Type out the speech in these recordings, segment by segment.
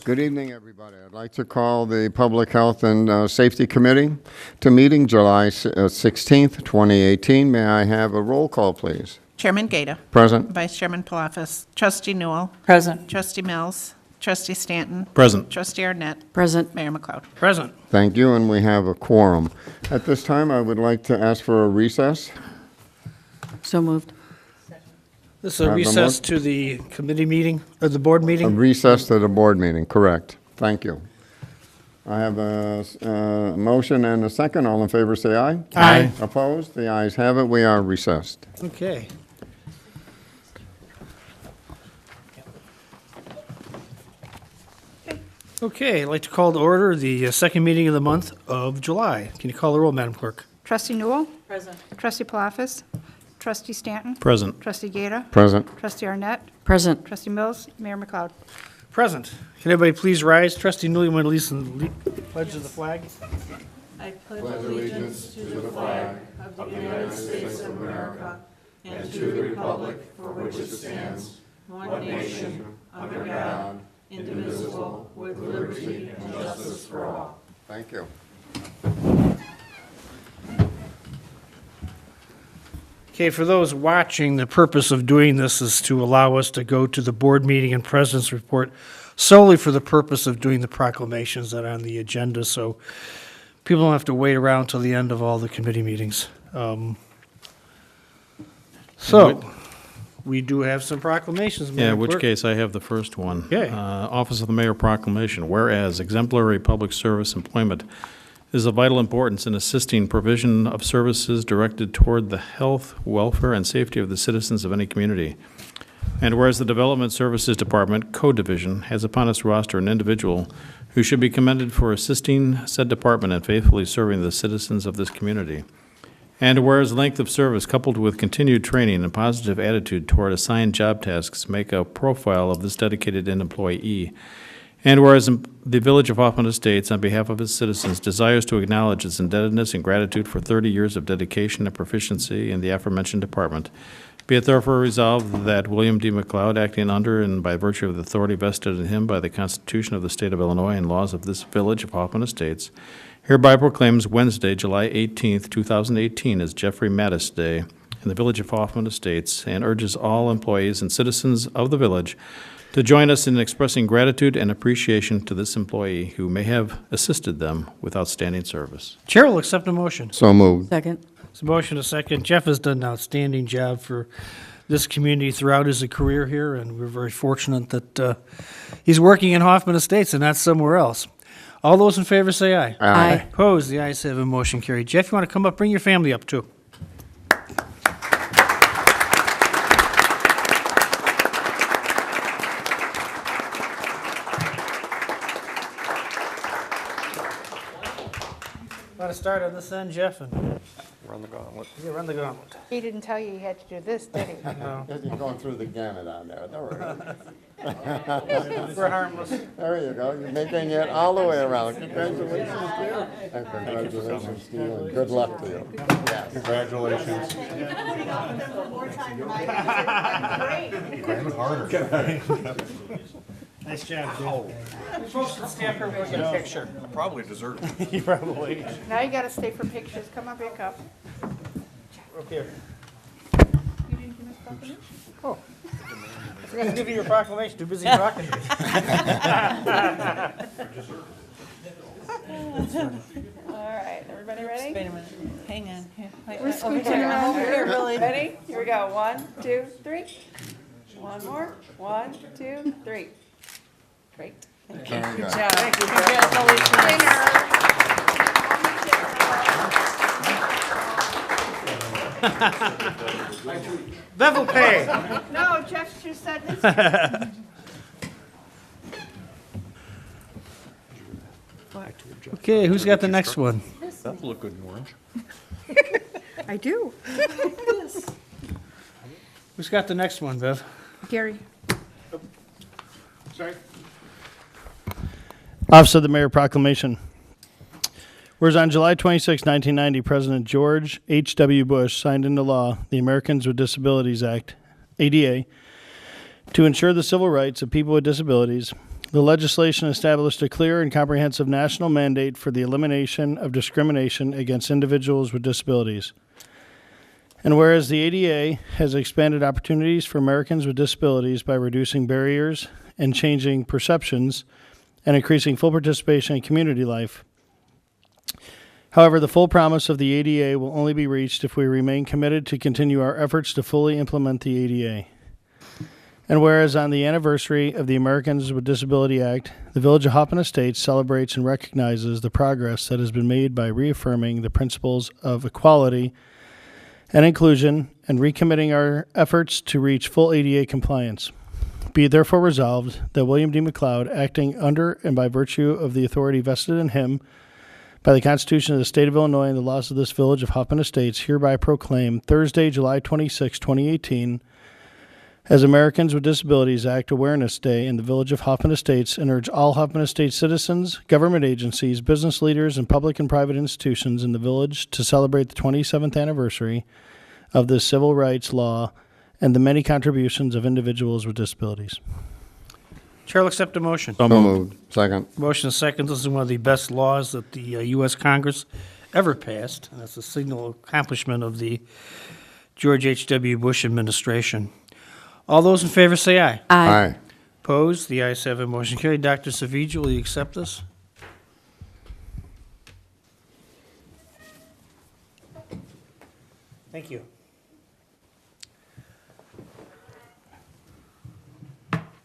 Good evening, everybody. I'd like to call the Public Health and Safety Committee to meeting July 16th, 2018. May I have a roll call, please? Chairman Gata. Present. Vice Chairman Palafis. Trustee Newell. Present. Trustee Mills. Trustee Stanton. Present. Trustee Arnett. Present. Mayor McLeod. Present. Thank you, and we have a quorum. At this time, I would like to ask for a recess. So moved. This is a Have a recess mo- to the committee meeting, or the board A meeting. recess to the board meeting, correct. Thank you. I have a motion and a second. All in favor, say aye. Aye. Opposed? The ayes have it. We are recessed. Okay. Okay, I'd like to call to order the second meeting of the month of July. Can you call the roll, Madam Clerk? Trustee Newell. Present. Trustee Palafis. Trustee Stanton. Present. Trustee Gata. Present. Trustee Arnett. Present. Trustee Mills. Mayor McLeod. Present. Can everybody please rise? Trustee Newell, you want to lead some pledge of the flag? I pledge allegiance to the flag of the United States of America and to the republic for which it stands, one nation, under God, indivisible, with liberty and justice for all. Thank you. Okay, for those watching, the purpose of doing this is to allow us to go to the board meeting and president's report solely for the purpose of doing the proclamations that are on the agenda, so people don't have to wait around till the end of all the committee meetings. So, we do have some proclamations. Yeah, Madam in which Clerk. case I have the first one. Okay. Office of the Mayor Proclamation. Whereas exemplary public service employment is of vital importance in assisting provision of services directed toward the health, welfare, and safety of the citizens of any community. And whereas the Development Services Department Code Division has upon its roster an individual who should be commended for assisting said department and faithfully serving the citizens of this community. And whereas length of service coupled with continued training and positive attitude toward assigned job tasks make a profile of this dedicated employee. And whereas the Village of Hoffman Estates, on behalf of its citizens, desires to acknowledge its indebtedness and gratitude for 30 years of dedication and proficiency in the aforementioned department, be it therefore resolved that William D. McLeod, acting under and by virtue of the authority vested in him by the Constitution of the State of Illinois and laws of this Village of Hoffman Estates, hereby proclaims Wednesday, July 18th, 2018 as Jeffrey Mattis Day in the Village of Hoffman Estates, and urges all employees and citizens of the village to join us in expressing gratitude and appreciation to this employee who may have assisted them with outstanding service. Chair will accept a motion. So moved. Second. It's a motion, a second. Jeff has done an outstanding job for this community throughout his career here, and we're very fortunate that he's working in Hoffman Estates and not somewhere else. All those in favor say aye. Aye. Opposed? The ayes have a motion carried. Jeff, you want to come up, bring your family up too? Want to start on this end, Jeff? And Run the gauntlet. yeah, run the gauntlet. He didn't tell you had to do this, did he? You're going through the gamut on there. Don't worry. We're harmless. There you go. You're making it all the way around. Congratulations to you. And congratulations to you, and good luck to you. Yes. Congratulations. Nice job, Jeff. Folks can stand here, we'll get a picture. Probably dessert. You probably. Now you gotta stay for pictures. Come up, pick up. Up here. You didn't give us proclamation? I forgot to give you your proclamation, too busy talking to me. All right, everybody ready? Wait a minute. Hang on. Here. Wait, We're over scooching here. around Over here. here, really. Ready? Here we go. 1, 2, 3. One more. 1, 2, 3. Great. Very good. Good job. Congratulations. Bevel pay. No, Jeff just said his. Okay, who's got the next one? That'll look good in orange. I do. Who's got the next one, Bev? Gary. Sorry. Office of the Mayor Proclamation. Whereas on July 26, 1990, President George H.W. Bush signed into law the Americans with Disabilities Act, ADA, to ensure the civil rights of people with disabilities, The legislation established a clear and comprehensive national mandate for the elimination of discrimination against individuals with disabilities. And whereas the ADA has expanded opportunities for Americans with disabilities by reducing barriers and changing perceptions and increasing full participation in community life. However, the full promise of the ADA will only be reached if we remain committed to continue our efforts to fully implement the ADA. And whereas on the anniversary of the Americans with Disability Act, the Village of Hoffman Estates celebrates and recognizes the progress that has been made by reaffirming the principles of equality and inclusion and recommitting our efforts to reach full ADA compliance. Be it therefore resolved that William D. McLeod, acting under and by virtue of the authority vested in him by the Constitution of the State of Illinois and the laws of this Village of Hoffman Estates, hereby proclaim Thursday, July 26, 2018, as Americans with Disabilities Act Awareness Day in the Village of Hoffman Estates, and urge all Hoffman Estates citizens, government agencies, business leaders, and public and private institutions in the village to celebrate the 27th anniversary of this civil rights law and the many contributions of individuals with disabilities. Chair will accept a motion. So moved. Second. Motion is second. This is one of the best laws that the U.S. Congress ever passed. And that's a signal accomplishment of the George H.W. Bush administration. All those in favor say aye. Aye. Opposed? The ayes have it. Motion carried. Dr. Savigio, will you accept this? Thank you.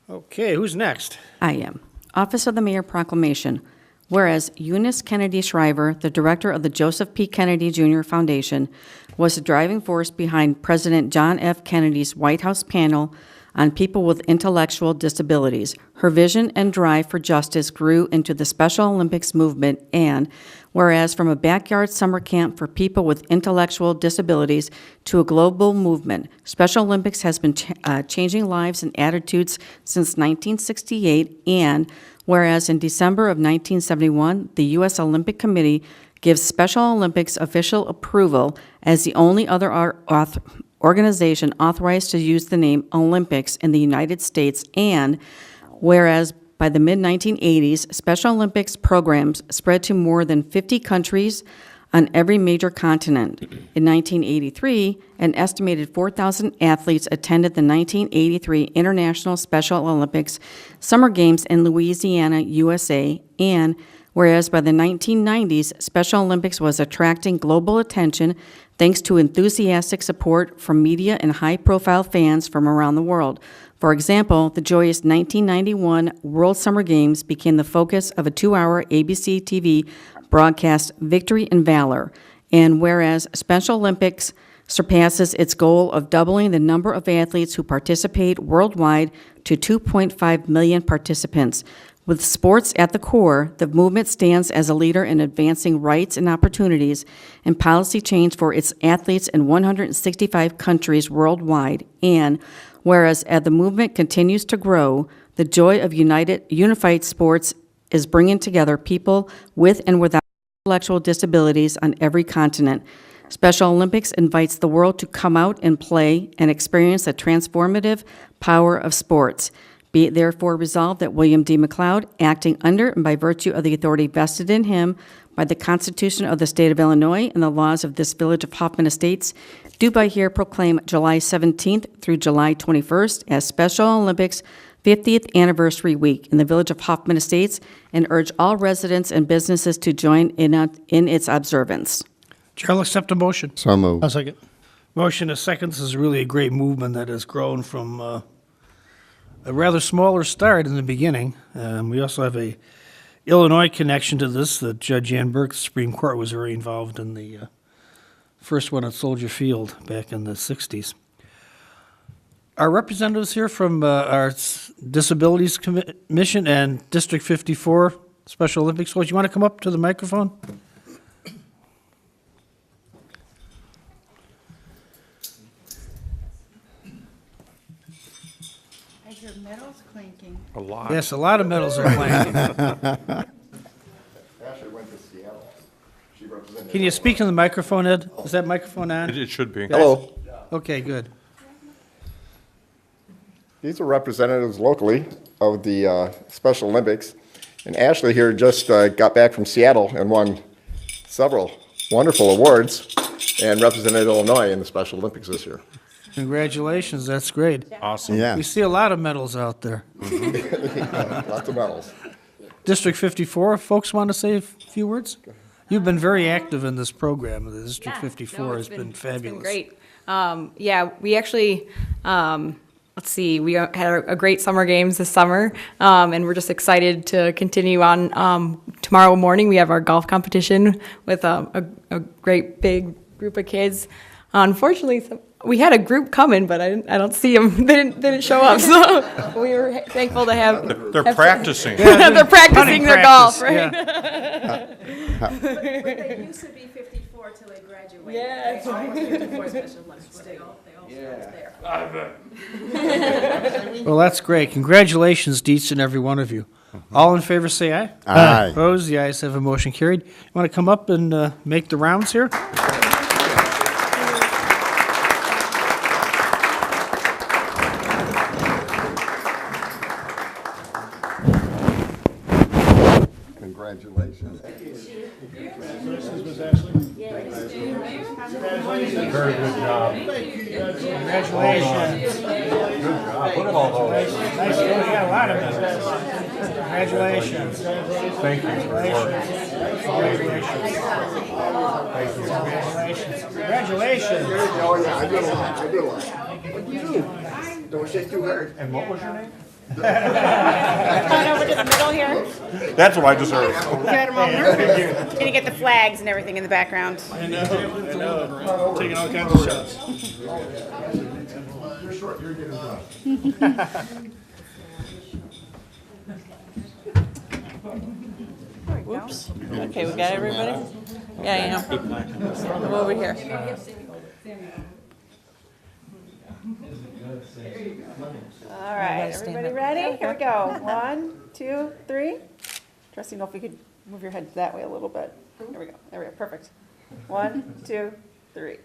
Okay, who's next? I am. Office of the Mayor Proclamation. Whereas Eunice Kennedy Shriver, the director of the Joseph P. Kennedy Jr. Foundation, was the driving force behind President John F. Kennedy's White House panel on people with intellectual disabilities. Her vision and drive for justice grew into the Special Olympics movement, and whereas from a backyard summer camp for people with intellectual disabilities to a global movement, Special Olympics has been changing lives and attitudes since 1968, and whereas in December of 1971, the U.S. Olympic Committee gives Special Olympics official approval as the only other organization authorized to use the name Olympics in the United States, and whereas by the mid-1980s, Special Olympics programs spread to more than 50 countries on every major continent. In 1983, an estimated 4,000 athletes attended the 1983 International Special Olympics Summer Games in Louisiana, USA, and whereas by the 1990s, Special Olympics was attracting global attention thanks to enthusiastic support from media and high-profile fans from around the world. For example, the joyous 1991 World Summer Games became the focus of a 2-hour ABC TV broadcast, Victory and Valor. And whereas Special Olympics surpasses its goal of doubling the number of athletes who participate worldwide to 2.5 million participants. With sports at the core, the movement stands as a leader in advancing rights and opportunities and policy change for its athletes in 165 countries worldwide. And whereas as the movement continues to grow, the joy of unified sports is bringing together people with and without intellectual disabilities on every continent. Special Olympics invites the world to come out and play and experience the transformative power of sports. Be it therefore resolved that William D. McLeod, acting under and by virtue of the authority vested in him by the Constitution of the State of Illinois and the laws of this Village of Hoffman Estates, do by here proclaim July 17th through July 21st as Special Olympics 50th Anniversary Week in the Village of Hoffman Estates, and urge all residents and businesses to join in its observance. Chair will accept a motion. So moved. I'll second. Motion is second. This is really a great movement that has grown from a rather smaller start in the beginning. We also have a Illinois connection to this. That Judge Ann Burke, the Supreme Court, was very involved in the first one at Soldier Field back in the 60s. Our representatives here from our Disabilities Commission and District 54 Special Olympics Coach, you want to come up to the microphone? I hear medals clinking. A lot. Yes, a lot of medals are playing. Ashley went to Seattle. She represented. Can you speak in the microphone, Ed? Is that microphone on? It should be. Hello. Okay, good. These are representatives locally. of the Special Olympics. And Ashley here just got back from Seattle and won several wonderful awards and represented Illinois in the Special Olympics this year. Congratulations, that's great. Awesome. Yeah, We see a lot of medals out there. lots of medals. District 54, folks want to say a few words? You've been very active in this program. The District 54 has been fabulous. It's been great. Yeah, we actually, let's see, we had a great summer games this summer, and we're just excited to continue on. Tomorrow morning, we have our golf competition with a great big group of kids. Unfortunately, we had a group coming, but I don't see them. They didn't show up, so we were thankful to have. They're practicing. They're practicing their golf, Practice, right? But they used to be 54 till they graduated. Yes. They always 54 special Olympics, but they all started there. Well, that's great. Congratulations to each and every one of you. All in favor, say aye. Aye. Opposed? The ayes have a motion carried. You want to come up and make the rounds here? Congratulations. Very good job. Congratulations. Look at all those. Nice, you got a lot of medals. Congratulations. Thank you for your work. Congratulations. Congratulations. Oh, yeah, I did a lot, I did a lot. What do you do? Don't shake too hard. And what was your name? Come on over to the middle here. That's what I deserve. Got 'em over. Gonna get the flags and everything in the background. I know. Taking all kinds of shots. You're short, you're getting done. Whoops. Okay, we got everybody? Yeah, I know. Come over here. All right, everybody ready? Here we go. 1, 2, 3. Trustee, know if we could move your head that way a little bit. There we go. There we go. Perfect. 1, 2, 3.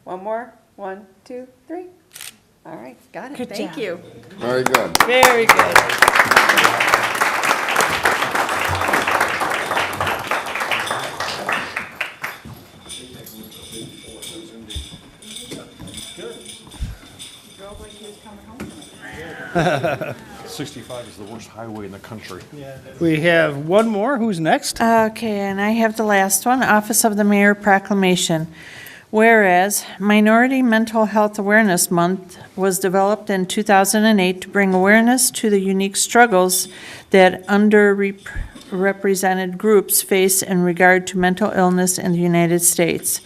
One more. 1, 2, 3. All right, got it. Good Thank job. you. Very good. Very good. Drove like he was coming home. 65 is the worst highway in the country. We have one more. Who's next? Okay, and I have the last one, Office of the Mayor Proclamation. Whereas Minority Mental Health Awareness Month was developed in 2008 to bring awareness to the unique struggles that underrepresented groups face in regard to mental illness in the United States.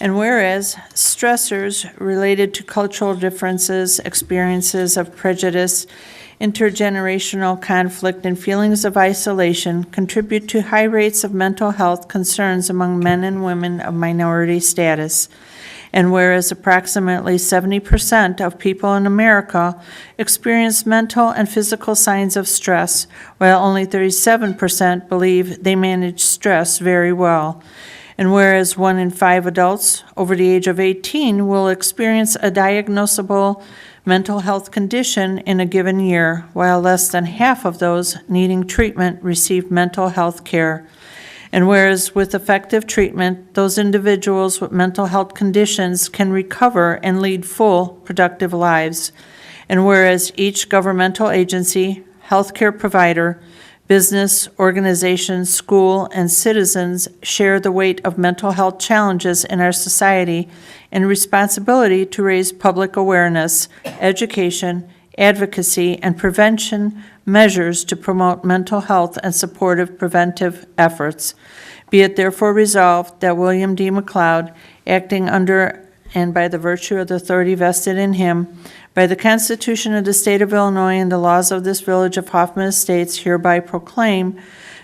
And whereas stressors related to cultural differences, experiences of prejudice, intergenerational conflict, and feelings of isolation contribute to high rates of mental health concerns among men and women of minority status. And whereas approximately 70% of people in America experience mental and physical signs of stress, while only 37% believe they manage stress very well. And whereas 1 in 5 adults over the age of 18 will experience a diagnosable mental health condition in a given year, while less than half of those needing treatment receive mental health care. And whereas with effective treatment, those individuals with mental health conditions can recover and lead full, productive lives. And whereas each governmental agency, healthcare provider, business, organization, school, and citizens share the weight of mental health challenges in our society and responsibility to raise public awareness, education, advocacy, and prevention measures to promote mental health and supportive preventive efforts. Be it therefore resolved that William D. McLeod, acting under and by the virtue of the authority vested in him, by the Constitution of the State of Illinois and the laws of this village of Hoffman Estates, hereby proclaim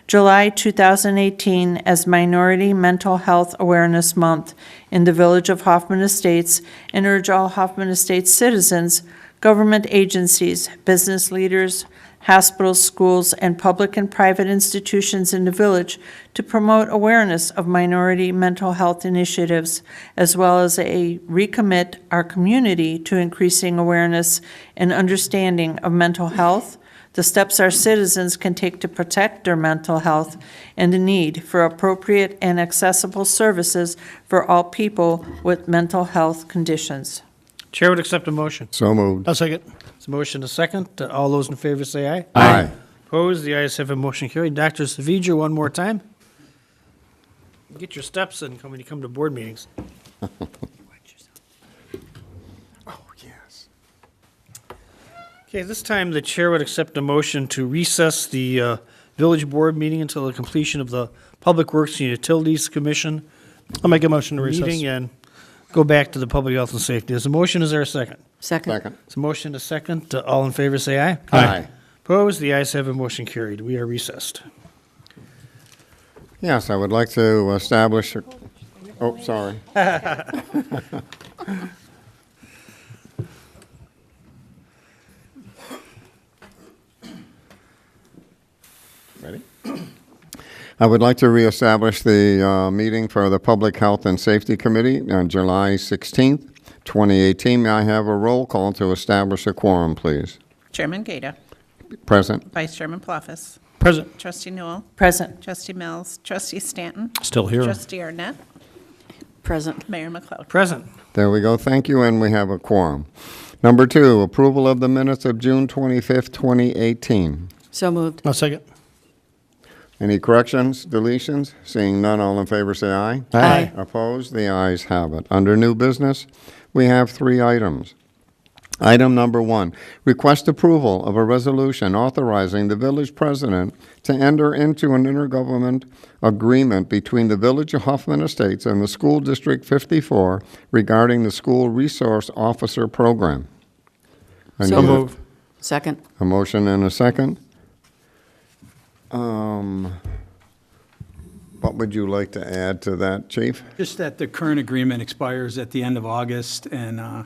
July 2018 as Minority Mental Health Awareness Month in the village of Hoffman Estates, and urge all Hoffman Estates citizens, government agencies, business leaders, hospitals, schools, and public and private institutions in the village to promote awareness of minority mental health initiatives, as well as recommit our community to increasing awareness and understanding of mental health, the steps our citizens can take to protect their mental health, and the need for appropriate and accessible services for all people with mental health conditions. Chair would accept a motion. So moved. I'll second. It's a motion a second. All those in favor say aye. Aye. Opposed? The ayes have a motion carried. Dr. Savidja, one more time. Get your steps in when you come to board meetings. Oh, yes. Okay, this time the chair would accept a motion to recess the village board meeting until the completion of the Public Works and Utilities Commission I'll make a motion to meeting recess. and go back to the public health and safety. There's a motion. Is there a second? Second. Second. It's a motion a second. All in favor say aye. Aye. Opposed? The ayes have a motion carried. We are recessed. Yes, I would like to establish, oh, sorry. Ready? I would like to reestablish the meeting for the Public Health and Safety Committee on July 16th, 2018. May I have a roll call to establish a quorum, please? Chairman Gata. Present. Vice Chairman Pluffus. Present. Trustee Newell. Present. Trustee Mills. Trustee Stanton. Still here. Trustee Arnett. Present. Mayor McLeod. Present. There we go. Thank you, and we have a quorum. Number 2, approval of the minutes of June 25th, 2018. So moved. I'll second. Any corrections, deletions? Seeing none, all in favor say aye. Aye. Opposed? The ayes have it. Under new business, we have 3 items. Item number 1, request approval of a resolution authorizing the village president to enter into an intergovernment agreement between the Village of Hoffman Estates and the School District 54 regarding the School Resource Officer Program. I So need a- moved. Second. A motion and a second. What would you like to add to that, Chief? Just that the current agreement expires at the end of August, and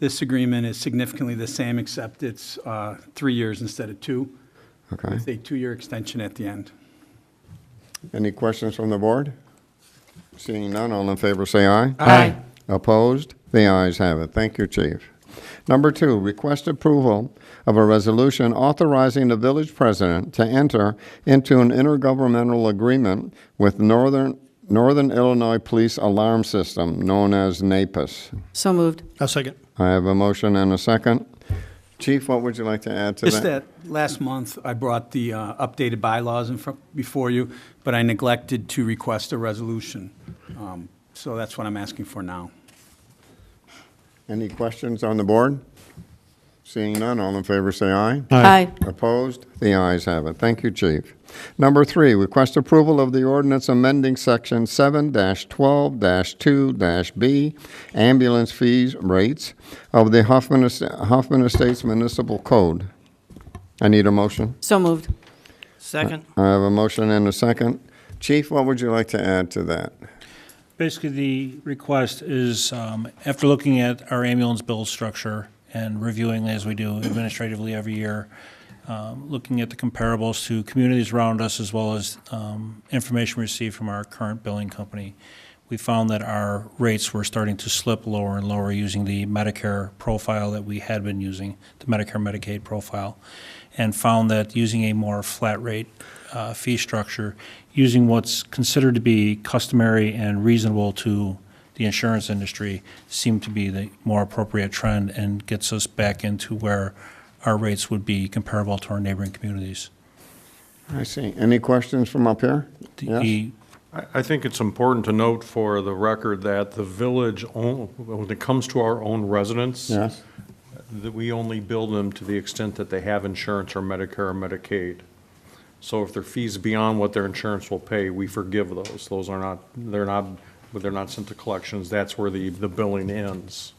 this agreement is significantly the same, except it's 3 years instead of 2. Okay. It's a 2-year extension at the end. Any questions from the board? Seeing none, all in favor say aye. Aye. Opposed? The ayes have it. Thank you, Chief. Number 2, request approval of a resolution authorizing the village president to enter into an intergovernmental agreement with Northern Illinois Police Alarm System, known as NAPUS. So moved. I'll second. I have a motion and a second. Chief, what would you like to add to that? Just that last month, I brought the updated bylaws before you, but I neglected to request a resolution. So that's what I'm asking for now. Any questions on the board? Seeing none, all in favor say aye. Aye. Opposed? The ayes have it. Thank you, Chief. Number 3, request approval of the ordinance amending Section 7-12-2-B, ambulance fees rates of the Hoffman Estates Municipal Code. I need a motion. So moved. Second. I have a motion and a second. Chief, what would you like to add to that? Basically, the request is, after looking at our ambulance bill structure and reviewing, as we do administratively every year, looking at the comparables to communities around us as well as information received from our current billing company, we found that our rates were starting to slip lower and lower using the Medicare profile that we had been using, the Medicare-Medicaid profile, and found that using a more flat rate fee structure, using what's considered to be customary and reasonable to the insurance industry seemed to be the more appropriate trend and gets us back into where our rates would be comparable to our neighboring communities. I see. Any questions from up here? Yes? I think it's important to note for the record that the village, when it comes to our own residents, Yes? that we only bill them to the extent that they have insurance or Medicare or Medicaid. So if their fees beyond what their insurance will pay, we forgive those. Those are not, they're not sent to collections. That's where the billing ends.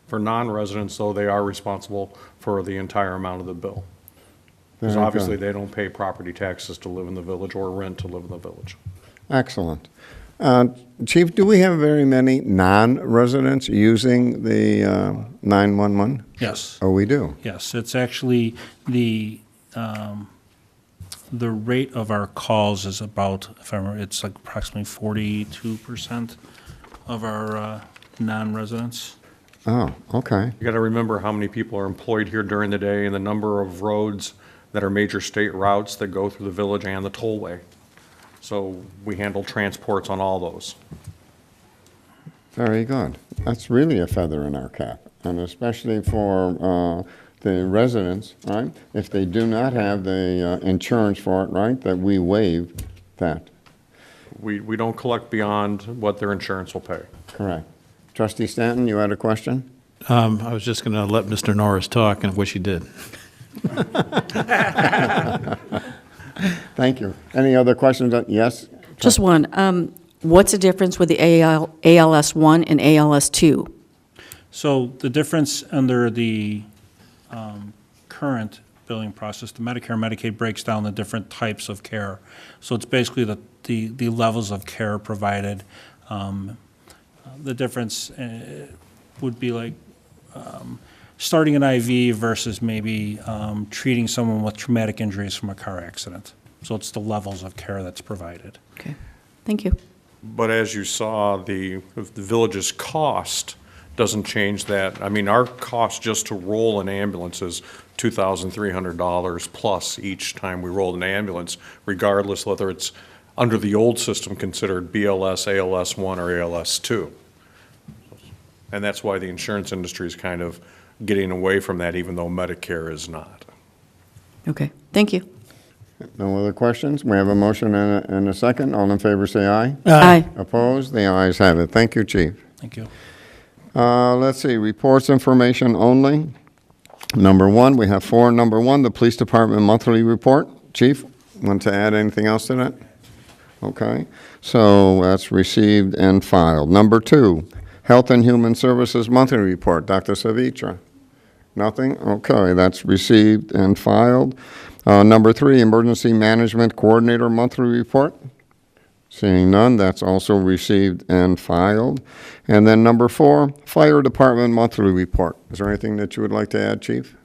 For non-residents, though, they are responsible for the entire amount of the bill. Because Very obviously, good. they don't pay property taxes to live in the village or rent to live in the village. Excellent. Chief, do we have very many non-residents using the 911? Yes. Oh, we do? Yes, it's actually the rate of our calls is about, if I remember, it's like approximately 42% of our non-residents. Oh, okay. You got to remember how many people are employed here during the day and the number of roads that are major state routes that go through the village and the tollway. So we handle transports on all those. Very good. That's really a feather in our cap, and especially for the residents, right? If they do not have the insurance for it, right, that we waive that. We don't collect beyond what their insurance will pay. Correct. Trustee Stanton, you had a question? I was just going to let Mr. Norris talk, and I wish he did. Thank you. Any other questions? Yes? Just one. What's the difference with the ALS 1 and ALS 2? So the difference under the current billing process, the Medicare, Medicaid breaks down the different types of care. So it's basically the levels of care provided. The difference would be like starting an IV versus maybe treating someone with traumatic injuries from a car accident. So it's the levels of care that's provided. Okay, thank you. But as you saw, the village's cost doesn't change that. I mean, our cost just to roll an ambulance is $2,300 plus each time we roll an ambulance, regardless whether it's under the old system considered BLS, ALS 1, or ALS 2. And that's why the insurance industry is kind of getting away from that, even though Medicare is not. Okay, thank you. No other questions? We have a motion and a second. All in favor, say aye. Aye. Opposed? The ayes have it. Thank you, Chief. Thank you. Let's see, reports information only. Number one, we have four. Number one, the Police Department monthly report. Chief, want to add anything else to that? Okay, so that's received and filed. Number two, Health and Human Services monthly report. Dr. Savitra? Nothing? Okay, that's received and filed. Number three, Emergency Management Coordinator monthly report. Seeing none, that's also received and filed. And then number four, Fire Department monthly report. Is there anything that you would like to add, Chief?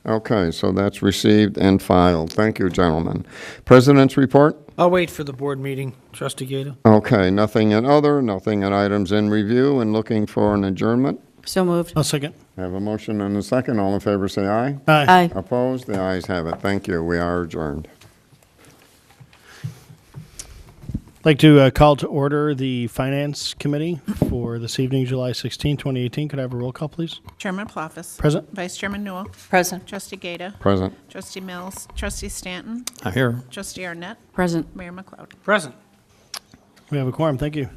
Okay, so that's received and filed. Thank you, gentlemen. President's report? I'll wait for the board meeting, Trustee Gata. Okay, nothing in other, nothing in items in review, and looking for an adjournment. So moved. I'll second. Have a motion and a second. All in favor, say aye. Aye. Aye. Opposed? The ayes have it. Thank you. We are adjourned. I'd like to call to order the Finance Committee for this evening, July 16, 2018. Could I have a roll call, please? Chairman Plofis. Present. Vice Chairman Newell. Present. Trustee Gata. Present. Trustee Mills. Trustee Stanton. I hear. Trustee Arnett. Present. Mayor McLeod. Present. We have a quorum. Thank you.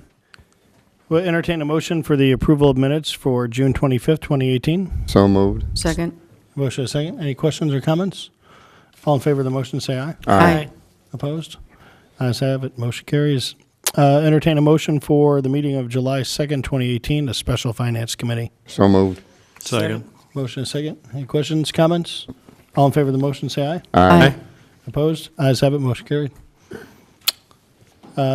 We'll entertain a motion for the approval of minutes for June 25th, 2018. So moved. Second. Motion is second. Any questions or comments? All in favor of the motion, say aye. Aye. Opposed? Ayes have it. Motion carries. Entertain a motion for the meeting of July 2nd, 2018, the Special Finance Committee. So moved. Second. Motion is second. Any questions, comments? All in favor of the motion, say aye. Aye. Opposed? Ayes have it. Motion carried.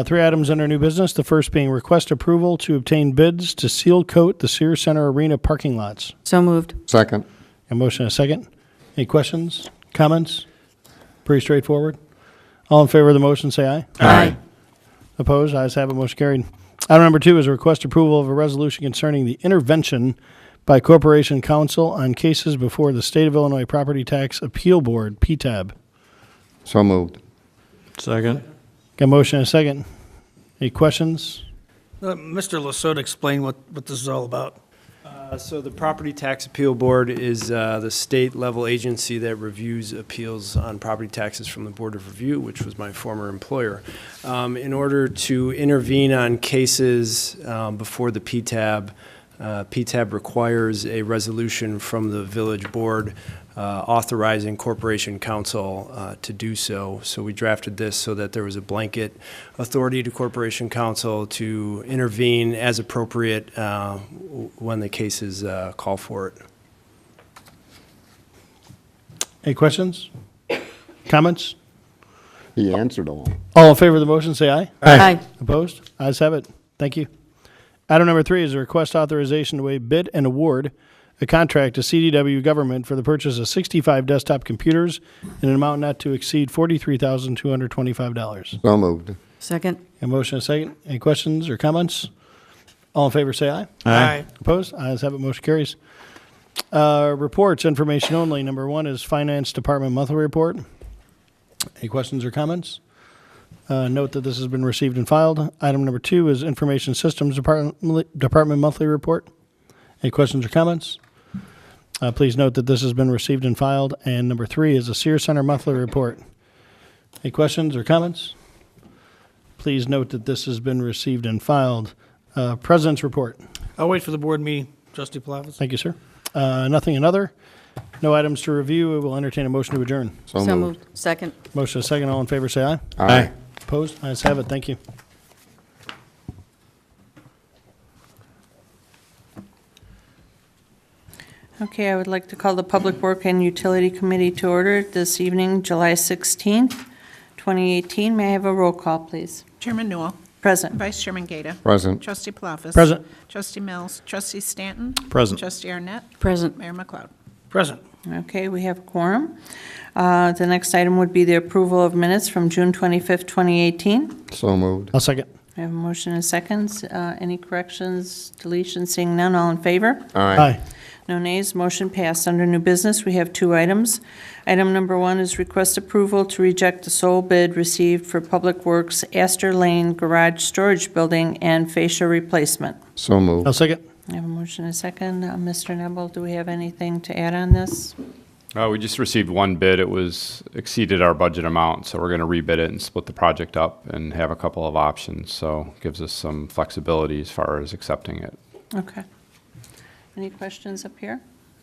Three items under new business. The first being request approval to obtain bids to seal coat the Sears Center Arena parking lots. So moved. Second. A motion and a second. Any questions, comments? Pretty straightforward. All in favor of the motion, say aye. Aye. Opposed? Ayes have it. Motion carried. Item number two is a request approval of a resolution concerning the intervention by Corporation Counsel on cases before the State of Illinois Property Tax Appeal Board, PTAB. So moved. Second. Got a motion and a second. Any questions? Mr. Lasota, explain what this is all about. So the Property Tax Appeal Board is the state-level agency that reviews appeals on property taxes from the Board of Review, which was my former employer. In order to intervene on cases before the PTAB, PTAB requires a resolution from the village board authorizing Corporation Counsel to do so. So we drafted this so that there was a blanket authority to Corporation Counsel to intervene as appropriate when the cases call for it. Any questions? Comments? He answered all. All in favor of the motion, say aye. Aye. Opposed? Ayes have it. Thank you. Item number three is a request authorization to waive bid and award a contract to CDW Government for the purchase of 65 desktop computers in an amount not to exceed $43,225. So moved. Second. A motion and a second. Any questions or comments? All in favor, say aye. Aye. Opposed? Ayes have it. Motion carries. Reports, information only. Number 1 is Finance Department Monthly Report. Any questions or comments? Note that this has been received and filed. Item number 2 is Information Systems Department Monthly Report. Any questions or comments? Please note that this has been received and filed. And number 3 is the Sears Center Monthly Report. Any questions or comments? Please note that this has been received and filed. President's Report. I'll wait for the board meeting. Trustee Palafis? Thank you, sir. Nothing in other. No items to review. We will entertain a motion to adjourn. So moved. Second. Motion is second. All in favor, say aye. Aye. Opposed? Ayes have it. Thank you. Okay, I would like to call the Public Work and Utility Committee to order this evening, July 16th, 2018. May I have a roll call, please? Chairman Newell. Present. Vice Chairman Gata. Present. Trustee Palafis. Present. Trustee Mills. Trustee Stanton. Present. Trustee Arnett. Present. Mayor McLeod. Present. Okay, we have quorum. The next item would be the approval of minutes from June 25th, 2018. So moved. I'll second. I have a motion and seconds. Any corrections, deletions? Seeing none, all in favor? Aye. No nays, motion passed. Under new business, we have 2 items. Item number 1 is request approval to reject the sole bid received for Public Works Astor Lane Garage Storage Building and fascia replacement. So moved. I'll second. I have a motion and a second. Mr. Nebel, do we have anything to add on this? We just received one bid. It was exceeded our budget amount, so we're going to rebid it and split the project up and have a couple of options. So gives us some flexibility as far as accepting it. Okay. Any questions up here?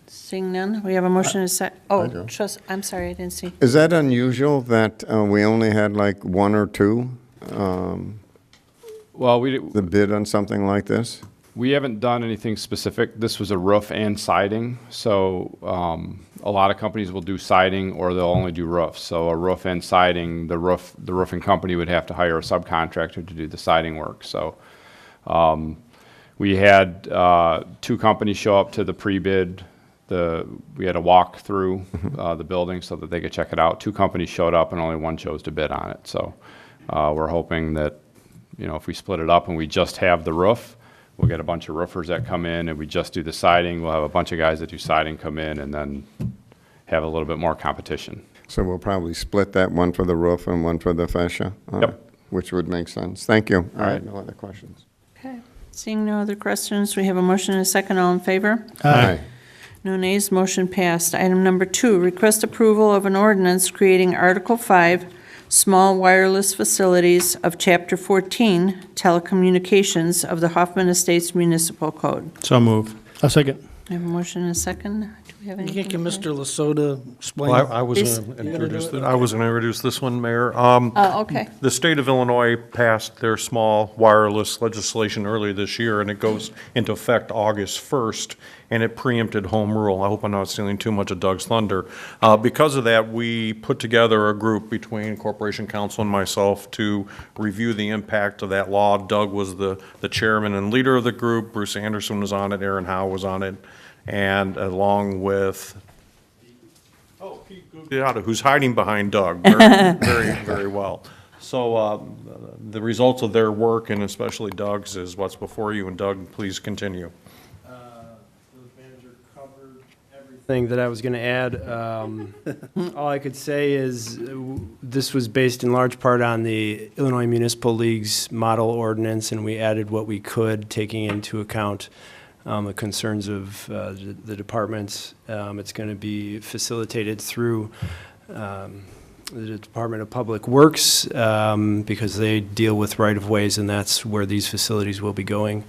Seeing none, we have a motion and a sec. I do. I'm sorry, I didn't see. Is that unusual that we only had like 1 or 2 Well, the bid on something like this? we haven't done anything specific. This was a roof and siding, so a lot of companies will do siding or they'll only do roofs. So a roof and siding, the roofing company would have to hire a subcontractor to do the siding work. So we had 2 companies show up to the pre-bid. We had a walk through the building so that they could check it out. 2 companies showed up and only 1 chose to bid on it. So we're hoping that, if we split it up and we just have the roof, we'll get a bunch of roofers that come in, and we just do the siding. We'll have a bunch of guys that do siding come in, and then have a little bit more competition. So we'll probably split that, 1 for the roof and 1 for the fascia? Yep. Which would make sense. Thank you. All right. No other questions. Okay. Seeing no other questions, we have a motion and a second. All in favor? Aye. No nays, motion passed. Item number 2, request approval of an ordinance creating Article 5, Small Wireless Facilities of Chapter 14, Telecommunications of the Hoffman Estates Municipal Code. So move. I'll second. I have a motion and a second. Do we have You anything? can't get Mr. Lasota explain? Well, I was Please. going to introduce this one, Mayor. Oh, okay. The state of Illinois passed their small wireless legislation earlier this year, and it goes into effect August 1st, and it preempted home rule. I hope I'm not stealing too much of Doug's thunder. Because of that, we put together a group between Corporation Counsel and myself to review the impact of that law. Doug was the chairman and leader of the group. Bruce Anderson was on it. Aaron Howe was on it. And along with Pete Gugliotta, who's hiding behind Doug very well. So the results of their work, and especially Doug's, is what's before you. And Doug, please continue. Thing that I was going to add. All I could say is this was based in large part on the Illinois Municipal League's model ordinance, and we added what we could, taking into account the concerns of the departments. It's going to be facilitated through the Department of Public Works because they deal with right-of-ways, and that's where these facilities will be going.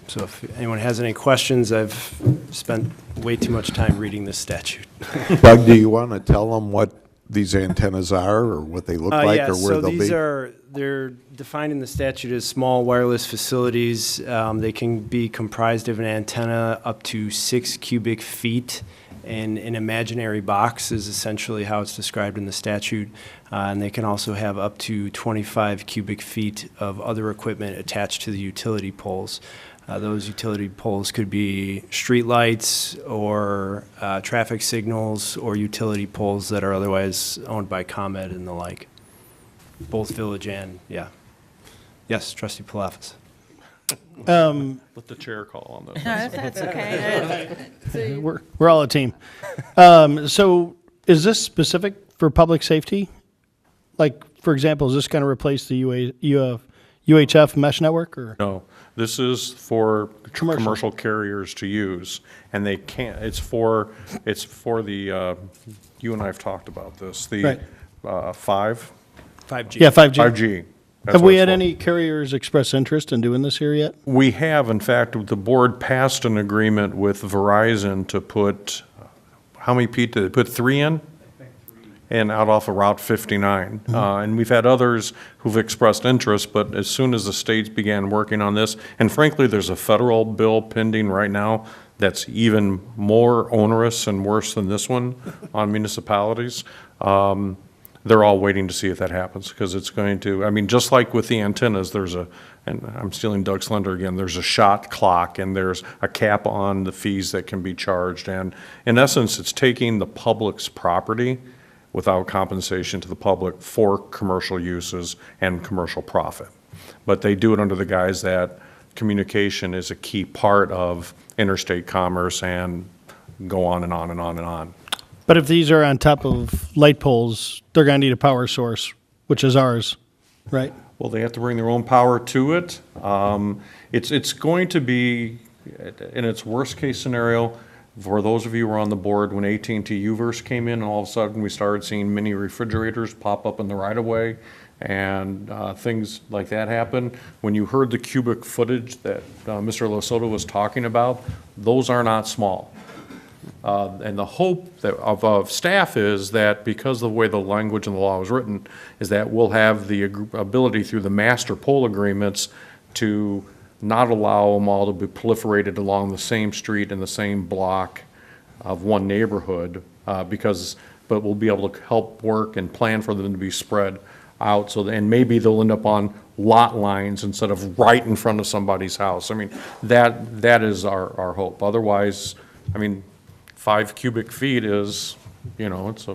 So if anyone has any questions, I've spent way too much time reading this statute. Doug, do you want to tell them what these antennas are, or what they look like, or where they'll be? So they're defined in the statute as small wireless facilities. They can be comprised of an antenna up to 6 cubic feet, and an imaginary box is essentially how it's described in the statute. And they can also have up to 25 cubic feet of other equipment attached to the utility poles. Those utility poles could be street lights or traffic signals or utility poles that are otherwise owned by ComEd and the like, both village and, yeah. Yes, Trustee Palafis. Let the chair call on this. No, that's okay. We're all a team. So is this specific for public safety? Like, for example, is this going to replace the UHF mesh network or? No, this is for Commercial. commercial carriers to use, and they can't, it's for the, you and I have talked about this, the Right. 5G. Yeah, 5G. 5G. That's Have what we it's had for. any carriers express interest in doing this here yet? We have, in fact, the board passed an agreement with Verizon to put, how many, Pete, did they put 3 in? And out off of Route 59. And we've had others who've expressed interest, but as soon as the states began working on this, and frankly, there's a federal bill pending right now that's even more onerous and worse than this one on municipalities. They're all waiting to see if that happens, because it's going to, I mean, just like with the antennas, there's a, and I'm stealing Doug Slender again, there's a shot clock and there's a cap on the fees that can be charged. And in essence, it's taking the public's property without compensation to the public for commercial uses and commercial profit. But they do it under the guise that communication is a key part of interstate commerce and go on and on and on and on. But if these are on top of light poles, they're going to need a power source, which is ours, right? Well, they have to bring their own power to it. It's going to be, in its worst-case scenario, for those of you who were on the board when AT&T UVerse came in, and all of a sudden we started seeing mini refrigerators pop up in the right-of-way, and things like that happen. When you heard the cubic footage that Mr. Losoto was talking about, those are not small. And the hope that of staff is that because of the way the language in the law is written, is that we'll have the ability through the master pole agreements to not allow them all to be proliferated along the same street in the same block of one neighborhood, but we'll be able to help work and plan for them to be spread out. So, and maybe they'll end up on lot lines instead of right in front of somebody's house. I mean, that is our hope. Otherwise, I mean, 5 cubic feet is, you know, it's a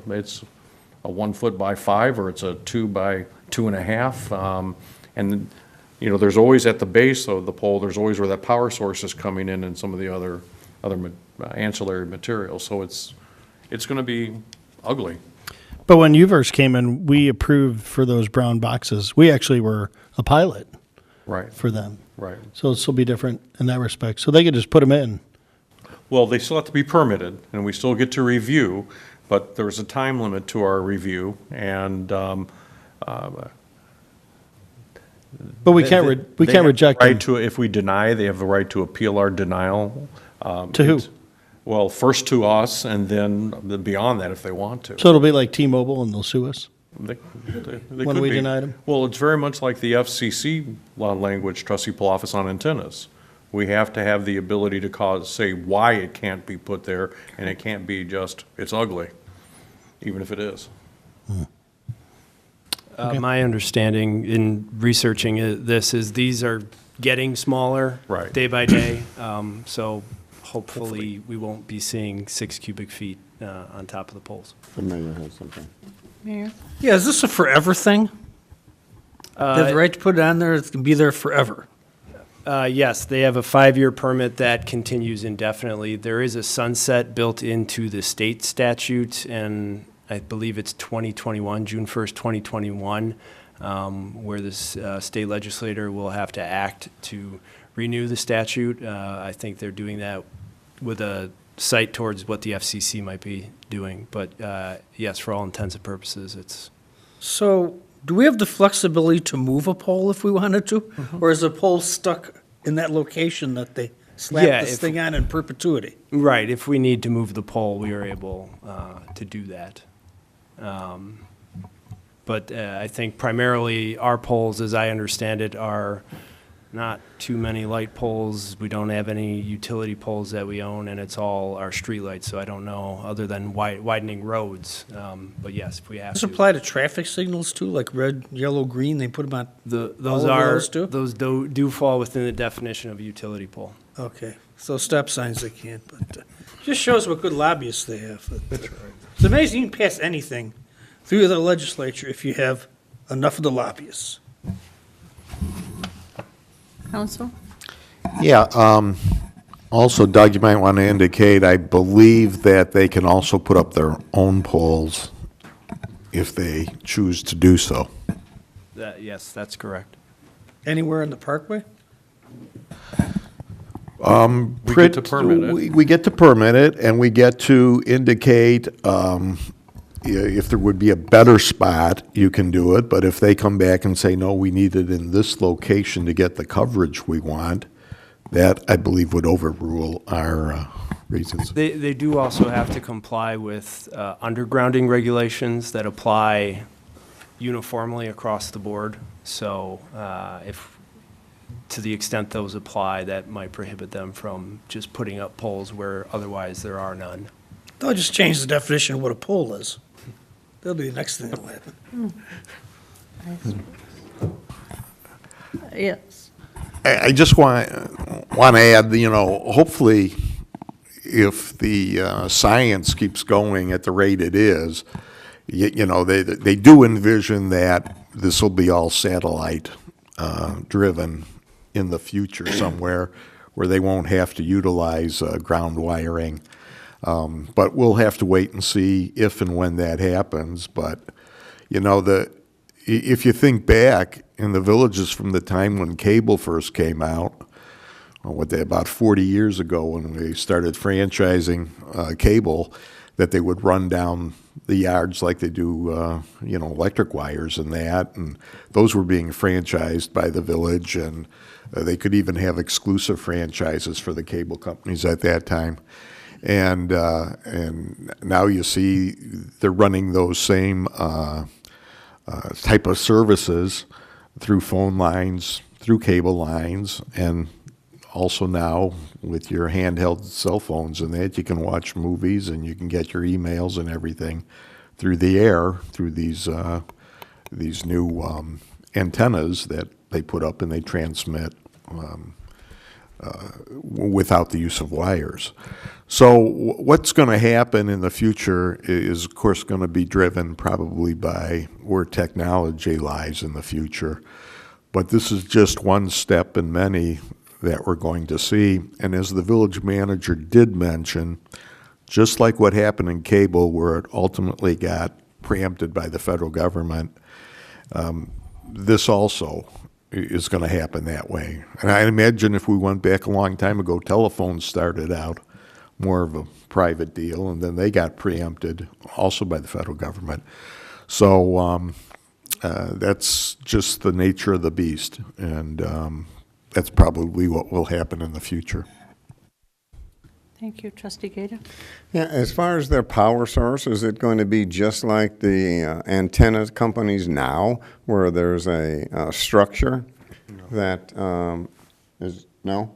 1 foot by 5, or it's a 2 by 2.5. And, you know, there's always at the base of the pole, there's always where that power source is coming in and some of the other ancillary materials. So it's going to be ugly. But when UVerse came in, we approved for those brown boxes. We actually were a pilot Right. for them. Right. So this will be different in that respect. So they could just put them in. Well, they still have to be permitted, and we still get to review, but there's a time limit to our review, and But we can't reject right them. to, if we deny, they have the right to appeal our denial. To who? Well, first to us, and then beyond that if they want to. So it'll be like T-Mobile and they'll sue us? They When could we be. denied 'em? Well, it's very much like the FCC language, trustee pull office on antennas. We have to have the ability to say why it can't be put there, and it can't be just, it's ugly, even if it is. My understanding in researching this is these are getting smaller Right. day by day. So hopefully we won't be seeing 6 cubic feet on top of the poles. The mayor has something. Mayor? Yeah, is this a forever thing? They have the right to put it on there, it's going to be there forever. Yes, they have a 5-year permit that continues indefinitely. There is a sunset built into the state statute, and I believe it's 2021, June 1st, 2021, where this state legislator will have to act to renew the statute. I think they're doing that with a sight towards what the FCC might be doing. But yes, for all intents and purposes, it's... So, do we have the flexibility to move a pole if we wanted to? Or is the pole stuck in that location that they slap Yeah, this if- thing on in perpetuity? Right, if we need to move the pole, we are able to do that. But I think primarily our poles, as I understand it, are not too many light poles. We don't have any utility poles that we own, and it's all our streetlights, so I don't know, other than widening roads. But yes, if we have Does to. this apply to traffic signals too, like red, yellow, green? They put them on, Those all of are, those too? those do fall within the definition of a utility pole. okay. So stop signs they can't, but just shows what good lobbyists they have. It's amazing you can pass anything through the legislature if you have enough of the lobbyists. Counsel? Yeah, also, Doug, you might want to indicate, I believe that they can also put up their own poles if they choose to do so. Yes, that's correct. Anywhere in the parkway? We get to permit it. We get to permit it, and we get to indicate if there would be a better spot, you can do it, but if they come back and say, no, we need it in this location to get the coverage we want, that, I believe, would overrule our reasons. They do also have to comply with undergrounding regulations that apply uniformly across the board. So if, to the extent those apply, that might prohibit them from just putting up poles where otherwise there are none. They'll just change the definition of what a pole is. That'll be the next thing that'll happen. Yes. I just want to add, hopefully, if the science keeps going at the rate it is, they do envision that this will be all satellite driven in the future somewhere where they won't have to utilize ground wiring. But we'll have to wait and see if and when that happens. But, if you think back in the villages from the time when cable first came out, about 40 years ago when we started franchising cable, that they would run down the yards like they do, electric wires and that, and those were being franchised by the village, and they could even have exclusive franchises for the cable companies at that time. And now you see they're running those same type of services through phone lines, through cable lines, and also now with your handheld cell phones and that, you can watch movies and you can get your emails and everything through the air, through these new antennas that they put up and they transmit without the use of wires. So what's going to happen in the future is, of course, going to be driven probably by where technology lies in the future. But this is just one step in many that we're going to see. And as the village manager did mention, just like what happened in cable where it ultimately got preempted by the federal government, this also is going to happen that way. And I imagine if we went back a long time ago, telephones started out more of a private deal, and then they got preempted also by the federal government. So that's just the nature of the beast, and that's probably what will happen in the future. Thank you. Trustee Gator? Yeah, as far as their power source, is it going to be just like the antenna companies now, where there's a structure that is, no?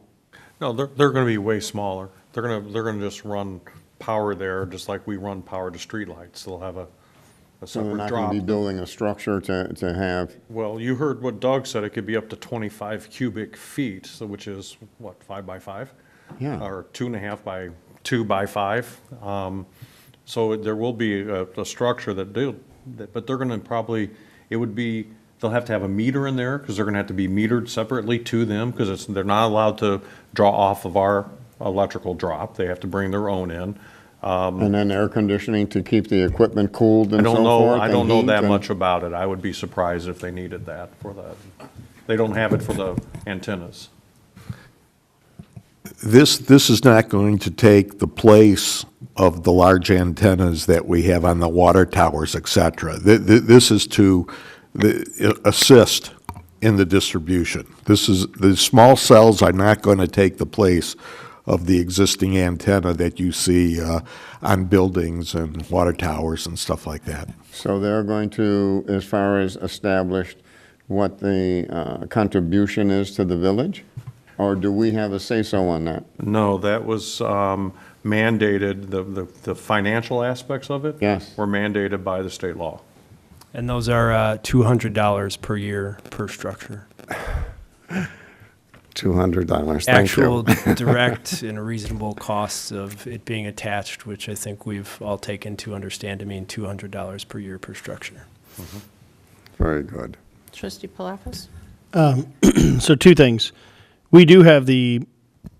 No, they're going to be way smaller. They're going to just run power there, just like we run power to streetlights. They'll have a So they're separate not drop. going to be building a structure to have, Well, you heard what Doug said. It could be up to 25 cubic feet, so which is what, 5 by 5? Yeah. Or 2.5 by 2 by 5. So there will be a structure but they're going to probably, they'll have to have a meter in there because they're going to have to be metered separately to them because they're not allowed to draw off of our electrical drop. They have to bring their own in. and then air conditioning to keep the equipment cooled and so forth? I don't and know heat that and- much about it. I would be surprised if they needed that for that. They don't have it for the antennas. This is not going to take the place of the large antennas that we have on the water towers, et cetera. This is to assist in the distribution. The small cells are not going to take the place of the existing antenna that you see on buildings and water towers and stuff like that. So they're going to, as far as established, what the contribution is to the village? Or do we have a say-so on that? No, that was mandated, the financial aspects of it. Yes. Were mandated by the state law. And those are $200 per year per structure. $200, thank Actual you. direct and reasonable costs of it being attached, which I think we've all taken to understand to mean $200 per year per structure. Very good. Trustee Palafis? So two things. We do have the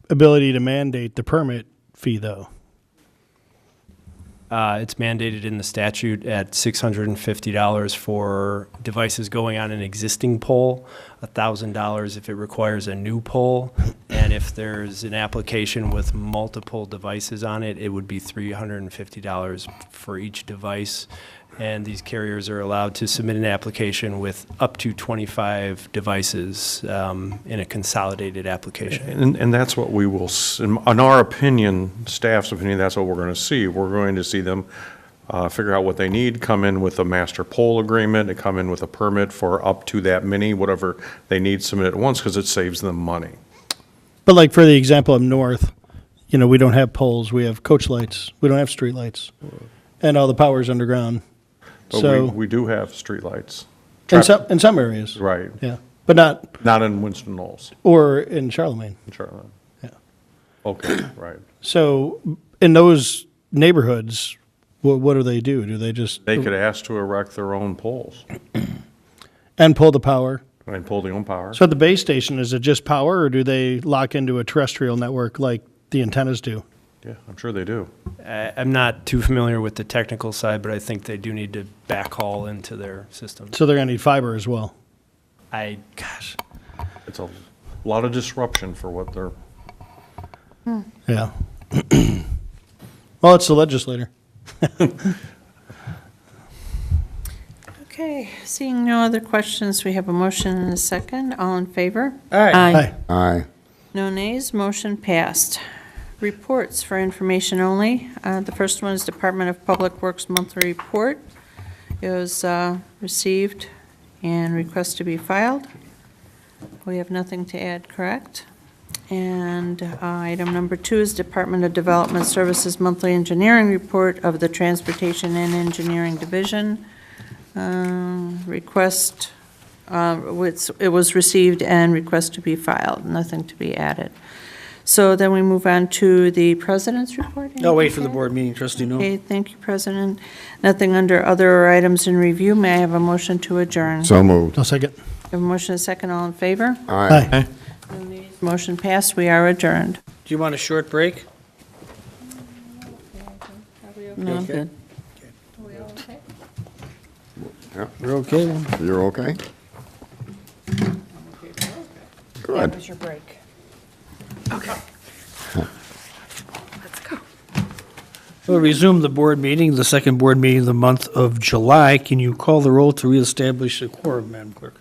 ability to mandate the permit fee, though. It's mandated in the statute at $650 for devices going on an existing pole, $1,000 if it requires a new pole, and if there's an application with multiple devices on it, it would be $350 for each device. And these carriers are allowed to submit an application with up to 25 devices in a consolidated application. And that's what we will, in our opinion, staff's opinion, that's what we're going to see. We're going to see them figure out what they need, come in with a master poll agreement, and come in with a permit for up to that many, whatever they need, submit at once, because it saves them money. But like for the example of North, we don't have poles. We have coach lights. We don't have street lights. And all the power's underground. But So we do have streetlights. in some areas. Right. Yeah. But Not in Winston Knolls, or in Charlemagne. in Charlotte. Yeah. Okay, right. So in those neighborhoods, what do? Do they just They could ask to erect their own poles and pull the power? and pull their own power. So at the base station, is it just power, or do they lock into a terrestrial network like the antennas do? Yeah, I'm sure they do. I'm not too familiar with the technical side, but I think they do need to backhaul into their system. So they're going to need fiber as well. Gosh. It's a lot of disruption for what they're, Yeah. Well, it's the legislator. Okay, seeing no other questions, we have a motion and a second. All in favor? Aye. Aye. No nays, motion passed. Reports for information only. The first one is Department of Public Works Monthly Report. It was received and request to be filed. We have nothing to add, correct? And item number 2 is Department of Development Services Monthly Engineering Report of the Transportation and Engineering Division. Request, it was received and request to be filed, nothing to be added. So then we move on to the President's report. I'll wait for the board meeting, trustee Newell. Okay, thank you, President. Nothing under other items in review. May I have a motion to adjourn? So moved. I'll second. Have a motion and a second, all in favor? Aye. Motion passed, we are adjourned. Do you want a short break? No, Okay. good. You're okay then? You're okay? Good. was your break. We'll resume the board meeting, the second board meeting of the month of July. Can you call the roll to reestablish the quorum, Madam Clerk?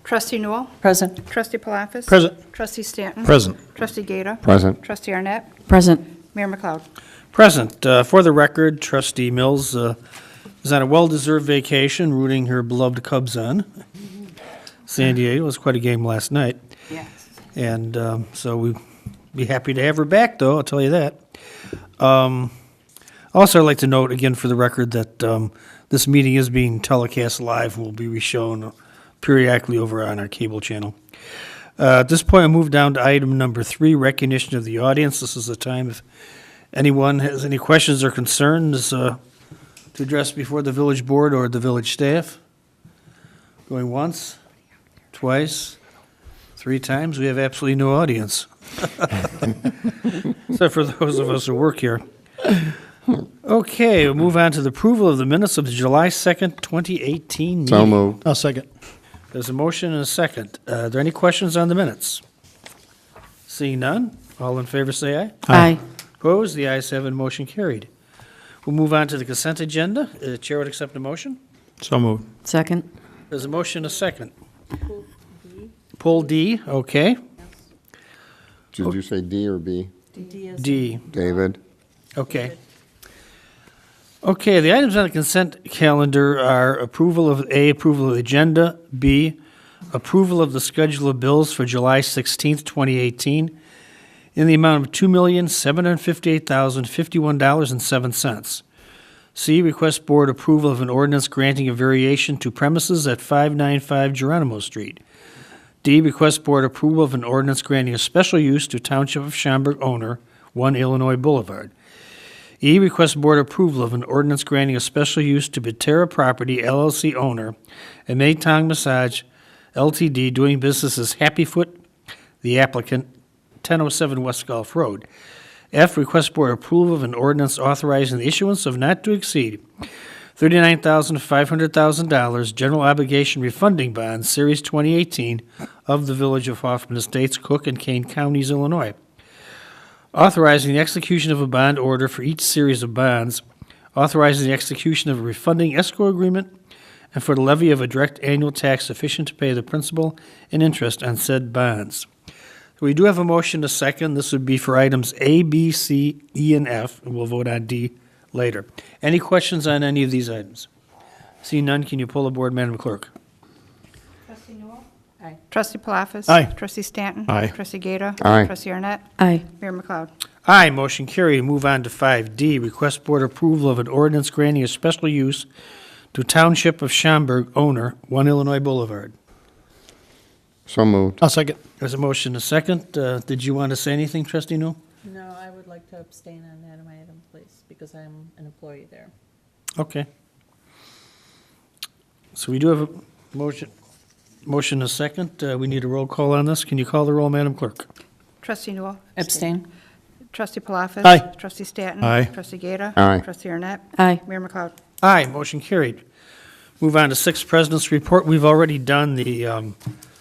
Trustee Newell? Present. Trustee Palafis? Present. Trustee Stanton? Present. Trustee Gata? Present. Trustee Arnett? Present. Mayor McLeod? Present. For the record, Trustee Mills is on a well-deserved vacation, rooting her beloved Cubs on. San Diego. It was quite a game last night. Yes. And so we'd be happy to have her back, though, I'll tell you that. Also, I'd like to note, again, for the record, that this meeting is being telecast live and will be reshown periodically over on our cable channel. At this point, I move down to item number 3, recognition of the audience. This is the time if anyone has any questions or concerns to address before the village board or the village staff. Going once, twice, 3 times, we have absolutely no audience. Except for those of us who work here. Okay, we'll move on to the approval of the minutes of the July 2nd, 2018 meeting. So moved. I'll second. There's a motion and a second. Are there any questions on the minutes? Seeing none, all in favor say aye. Aye. Opposed, the ayes have it, motion carried. We'll move on to the consent agenda. Chair would accept a motion. So moved. Second. There's a motion and a second. Pull D, okay. Did you say D or B? D, David? okay. Okay, the items on the consent calendar are approval of the agenda, B, approval of the schedule of bills for July 16th, 2018, in the amount of $2,758,051.07. C, request board approval of an ordinance granting a variation to premises at 595 Geronimo Street. D, request board approval of an ordinance granting a special use to Township of Schaumburg owner, 1 Illinois Boulevard. E, request board approval of an ordinance granting a special use to Batera Property LLC owner, and Maytong Massage LTD, doing business as Happy Foot, the applicant, 1007 West Gulf Road. F, request board approval of an ordinance authorizing the issuance of not to exceed $39,500 general obligation refunding bonds, Series 2018, of the Village of Hoffman Estates, Cook and Kane Counties, Illinois. Authorizing the execution of a bond order for each series of bonds, authorizing the execution of a refunding escrow agreement, and for the levy of a direct annual tax sufficient to pay the principal and interest on said bonds. We do have a motion to second. This would be for items A, B, C, E, and F, and we'll vote on D later. Any questions on any of these items? See none, can you pull the board, Madam Clerk? Trustee Newell? Aye. Trustee Palafis? Aye. Trustee Stanton? Aye. Trustee Gata? Aye. Trustee Arnett? Aye. Mayor McLeod? Aye, motion carried. Move on to 5D, request board approval of an ordinance granting a special use to Township of Schaumburg owner, 1 Illinois Boulevard. So moved. I'll second. There's a motion to second. Did you want to say anything, Trustee Newell? No, I would like to abstain on that item, please, because I'm an employee there. Okay. So we do have a motion to second. We need a roll call on this. Can you call the roll, Madam Clerk? Trustee Newell? Abstain. Trustee Palafis? Aye. Trustee Stanton? Aye. Trustee Gata? Aye. Trustee Arnett? Aye. Mayor McLeod? Aye, motion carried. Move on to 6, President's Report. We've already done the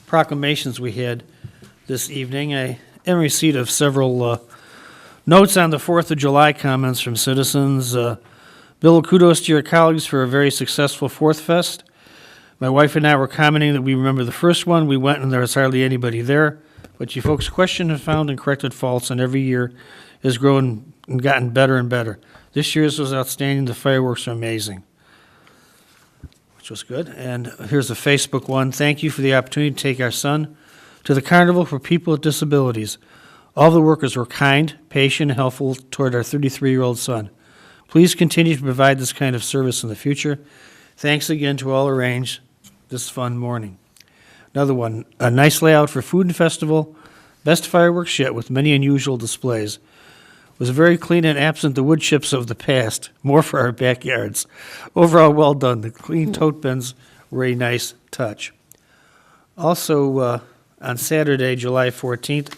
proclamations we had this evening. I am in receipt of several notes on the 4th of July comments from citizens. Bill, kudos to your colleagues for a very successful 4th Fest. My wife and I were commenting that we remember the first one. We went and there was hardly anybody there. But you folks questioned and found and corrected faults, and every year has grown and gotten better and better. This year's was outstanding. The fireworks are amazing, which was good. And here's a Facebook one. Thank you for the opportunity to take our son to the Carnival for People with Disabilities. All the workers were kind, patient, and helpful toward our 33-year-old son. Please continue to provide this kind of service in the future. Thanks again to all arranged this fun morning. Another one, a nice layout for food and festival. Best fireworks yet with many unusual displays. Was very clean and absent the wood chips of the past, more for our backyards. Overall, well done. The clean tote bins were a nice touch. Also, on Saturday, July 14th,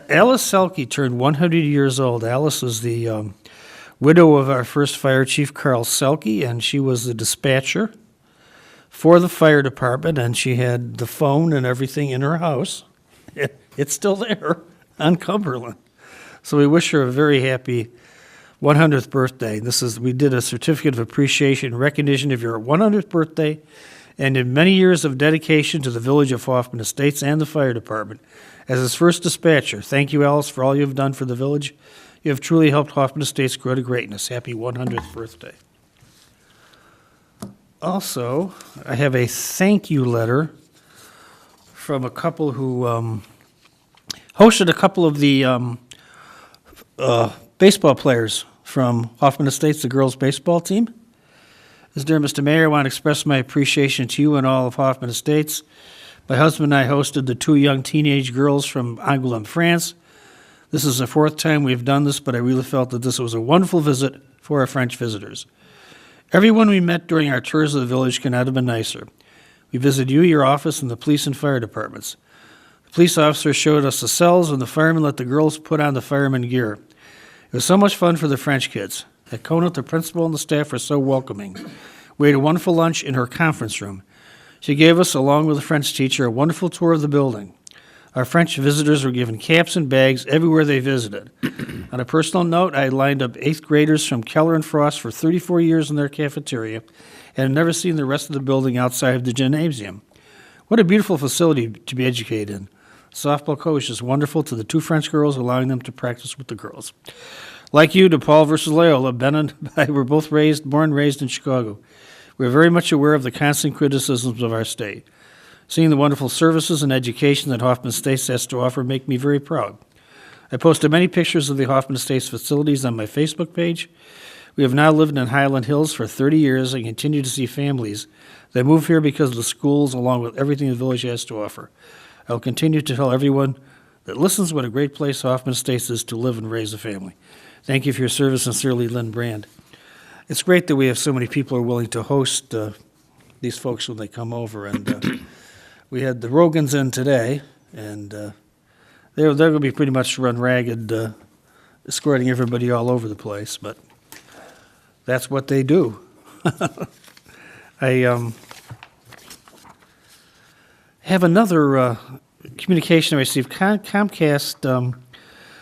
Alice Selke turned 100 years old. Alice was the widow of our first fire chief, Carl Selke, and she was the dispatcher for the fire department, and she had the phone and everything in her house. It's still there on Cumberland. So we wish her a very happy 100th birthday. We did a certificate of appreciation and recognition of your 100th birthday and in many years of dedication to the Village of Hoffman Estates and the fire department. As its first dispatcher, thank you, Alice, for all you have done for the village. You have truly helped Hoffman Estates grow to greatness. Happy 100th birthday. Also, I have a thank you letter from a couple who hosted a couple of the baseball players from Hoffman Estates, the girls' baseball team. As dear Mr. Mayor, I want to express my appreciation to you and all of Hoffman Estates. My husband and I hosted the 2 young teenage girls from Angoulême, France. This is the 4th time we've done this, but I really felt that this was a wonderful visit for our French visitors. Everyone we met during our tours of the village could not have been nicer. We visited you, your office, and the police and fire departments. The police officers showed us the cells, and the firemen let the girls put on the fireman gear. It was so much fun for the French kids. At Conant, the principal and the staff were so welcoming. We had a wonderful lunch in her conference room. She gave us, along with the French teacher, a wonderful tour of the building. Our French visitors were given caps and bags everywhere they visited. On a personal note, I had lined up 8th graders from Keller and Frost for 34 years in their cafeteria and had never seen the rest of the building outside of the gymnasium. What a beautiful facility to be educated in. Softball coach is wonderful to the 2 French girls, allowing them to practice with the girls. Like you, DePaul versus Loyola, Ben and I were both born and raised in Chicago. We are very much aware of the constant criticisms of our state. Seeing the wonderful services and education that Hoffman Estates has to offer make me very proud. I posted many pictures of the Hoffman Estates facilities on my Facebook page. We have now lived in Highland Hills for 30 years and continue to see families that move here because of the schools along with everything the village has to offer. I will continue to tell everyone that listens what a great place Hoffman Estates is to live and raise a family. Thank you for your service. Sincerely, Lynn Brand. It's great that we have so many people who are willing to host these folks when they come over. And we had the Rogans in today, and they're going to be pretty much run ragged, escorting everybody all over the place, but that's what they do. I have another communication I received. Comcast,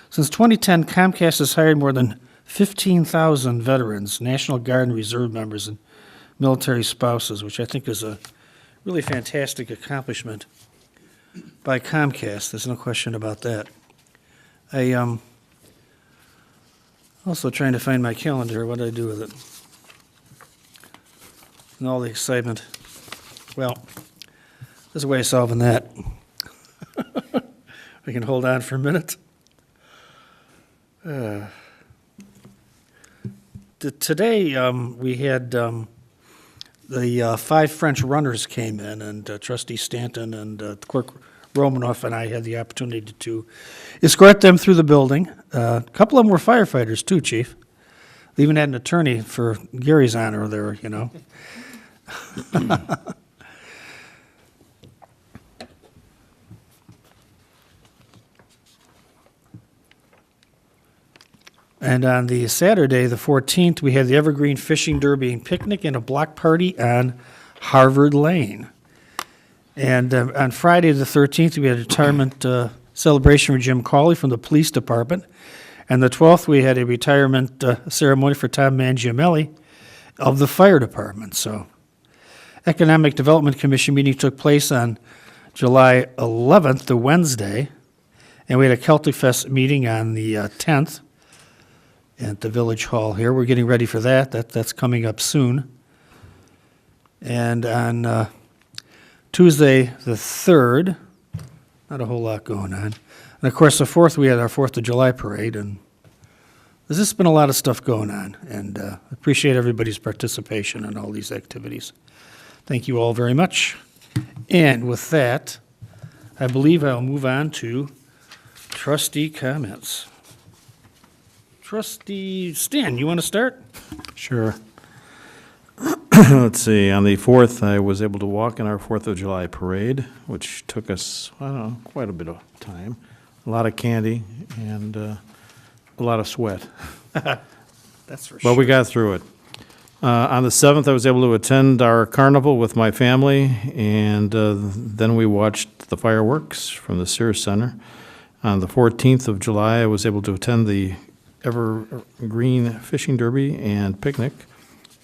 since 2010, Comcast has hired more than 15,000 veterans, National Guard and Reserve members, and military spouses, which I think is a really fantastic accomplishment by Comcast. There's no question about that. I also trying to find my calendar. What did I do with it? And all the excitement. Well, there's a way of solving that. We can hold on for a minute. Today, we had the 5 French runners came in, and Trustee Stanton and Clerk Romanoff and I had the opportunity to escort them through the building. A couple of them were firefighters too, Chief. They even had an attorney for Gary's honor there, you know. And on the Saturday, the 14th, we had the Evergreen Fishing Derby and Picnic and a block party on Harvard Lane. And on Friday, the 13th, we had a retirement celebration for Jim Cawley from the police department. And the 12th, we had a retirement ceremony for Tom Mangiamelli of the fire department. So, Economic Development Commission meeting took place on July 11th, the Wednesday. And we had a Celtic Fest meeting on the 10th. At the Village Hall here. We're getting ready for that. That's coming up soon. And on Tuesday the 3rd, not a whole lot going on. And of course, the 4th, we had our 4th of July parade, and there's just been a lot of stuff going on, and appreciate everybody's participation in all these activities. Thank you all very much. And with that, I believe I'll move on to trustee comments. Trustee Stan, you want to start? Sure. Let's see, on the 4th, I was able to walk in our 4th of July parade, which took us, I don't know, quite a bit of time. A lot of candy and a lot of sweat. That's for sure. But we got through it. On the 7th, I was able to attend our carnival with my family, and then we watched the fireworks from the Sears Center. On the 14th of July, I was able to attend the Evergreen Fishing Derby and Picnic.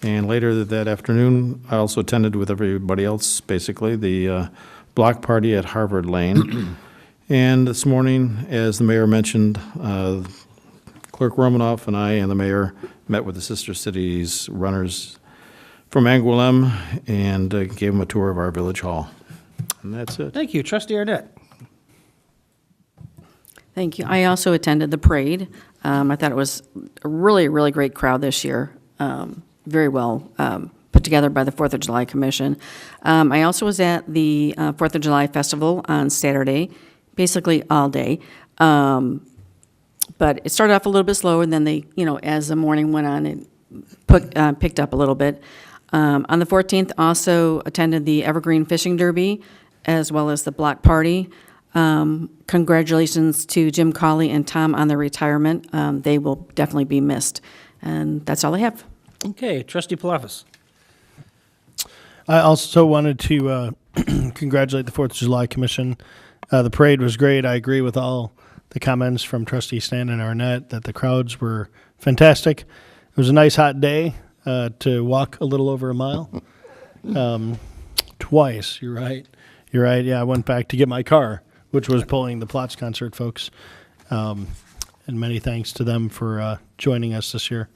And later that afternoon, I also attended with everybody else, basically, the block party at Harvard Lane. And this morning, as the mayor mentioned, Clerk Romanoff and I and the mayor met with the Sister Cities runners from Angoulême and gave them a tour of our village hall. And that's it. Thank you. Trustee Arnett. Thank you. I also attended the parade. I thought it was a really, really great crowd this year. Very well put together by the 4th of July Commission. I also was at the 4th of July Festival on Saturday, basically all day. But it started off a little bit slower, and then they, as the morning went on, it picked up a little bit. On the 14th, also attended the Evergreen Fishing Derby, as well as the block party. Congratulations to Jim Cawley and Tom on their retirement. They will definitely be missed. And that's all I have. Okay, Trustee Palafis. I also wanted to congratulate the 4th of July Commission. The parade was great. I agree with all the comments from Trustee Stan and Arnett that the crowds were fantastic. It was a nice hot day to walk a little over a mile. Twice, you're right. You're right, yeah, I went back to get my car, which was pulling the Plots concert folks. And many thanks to them for joining us this year.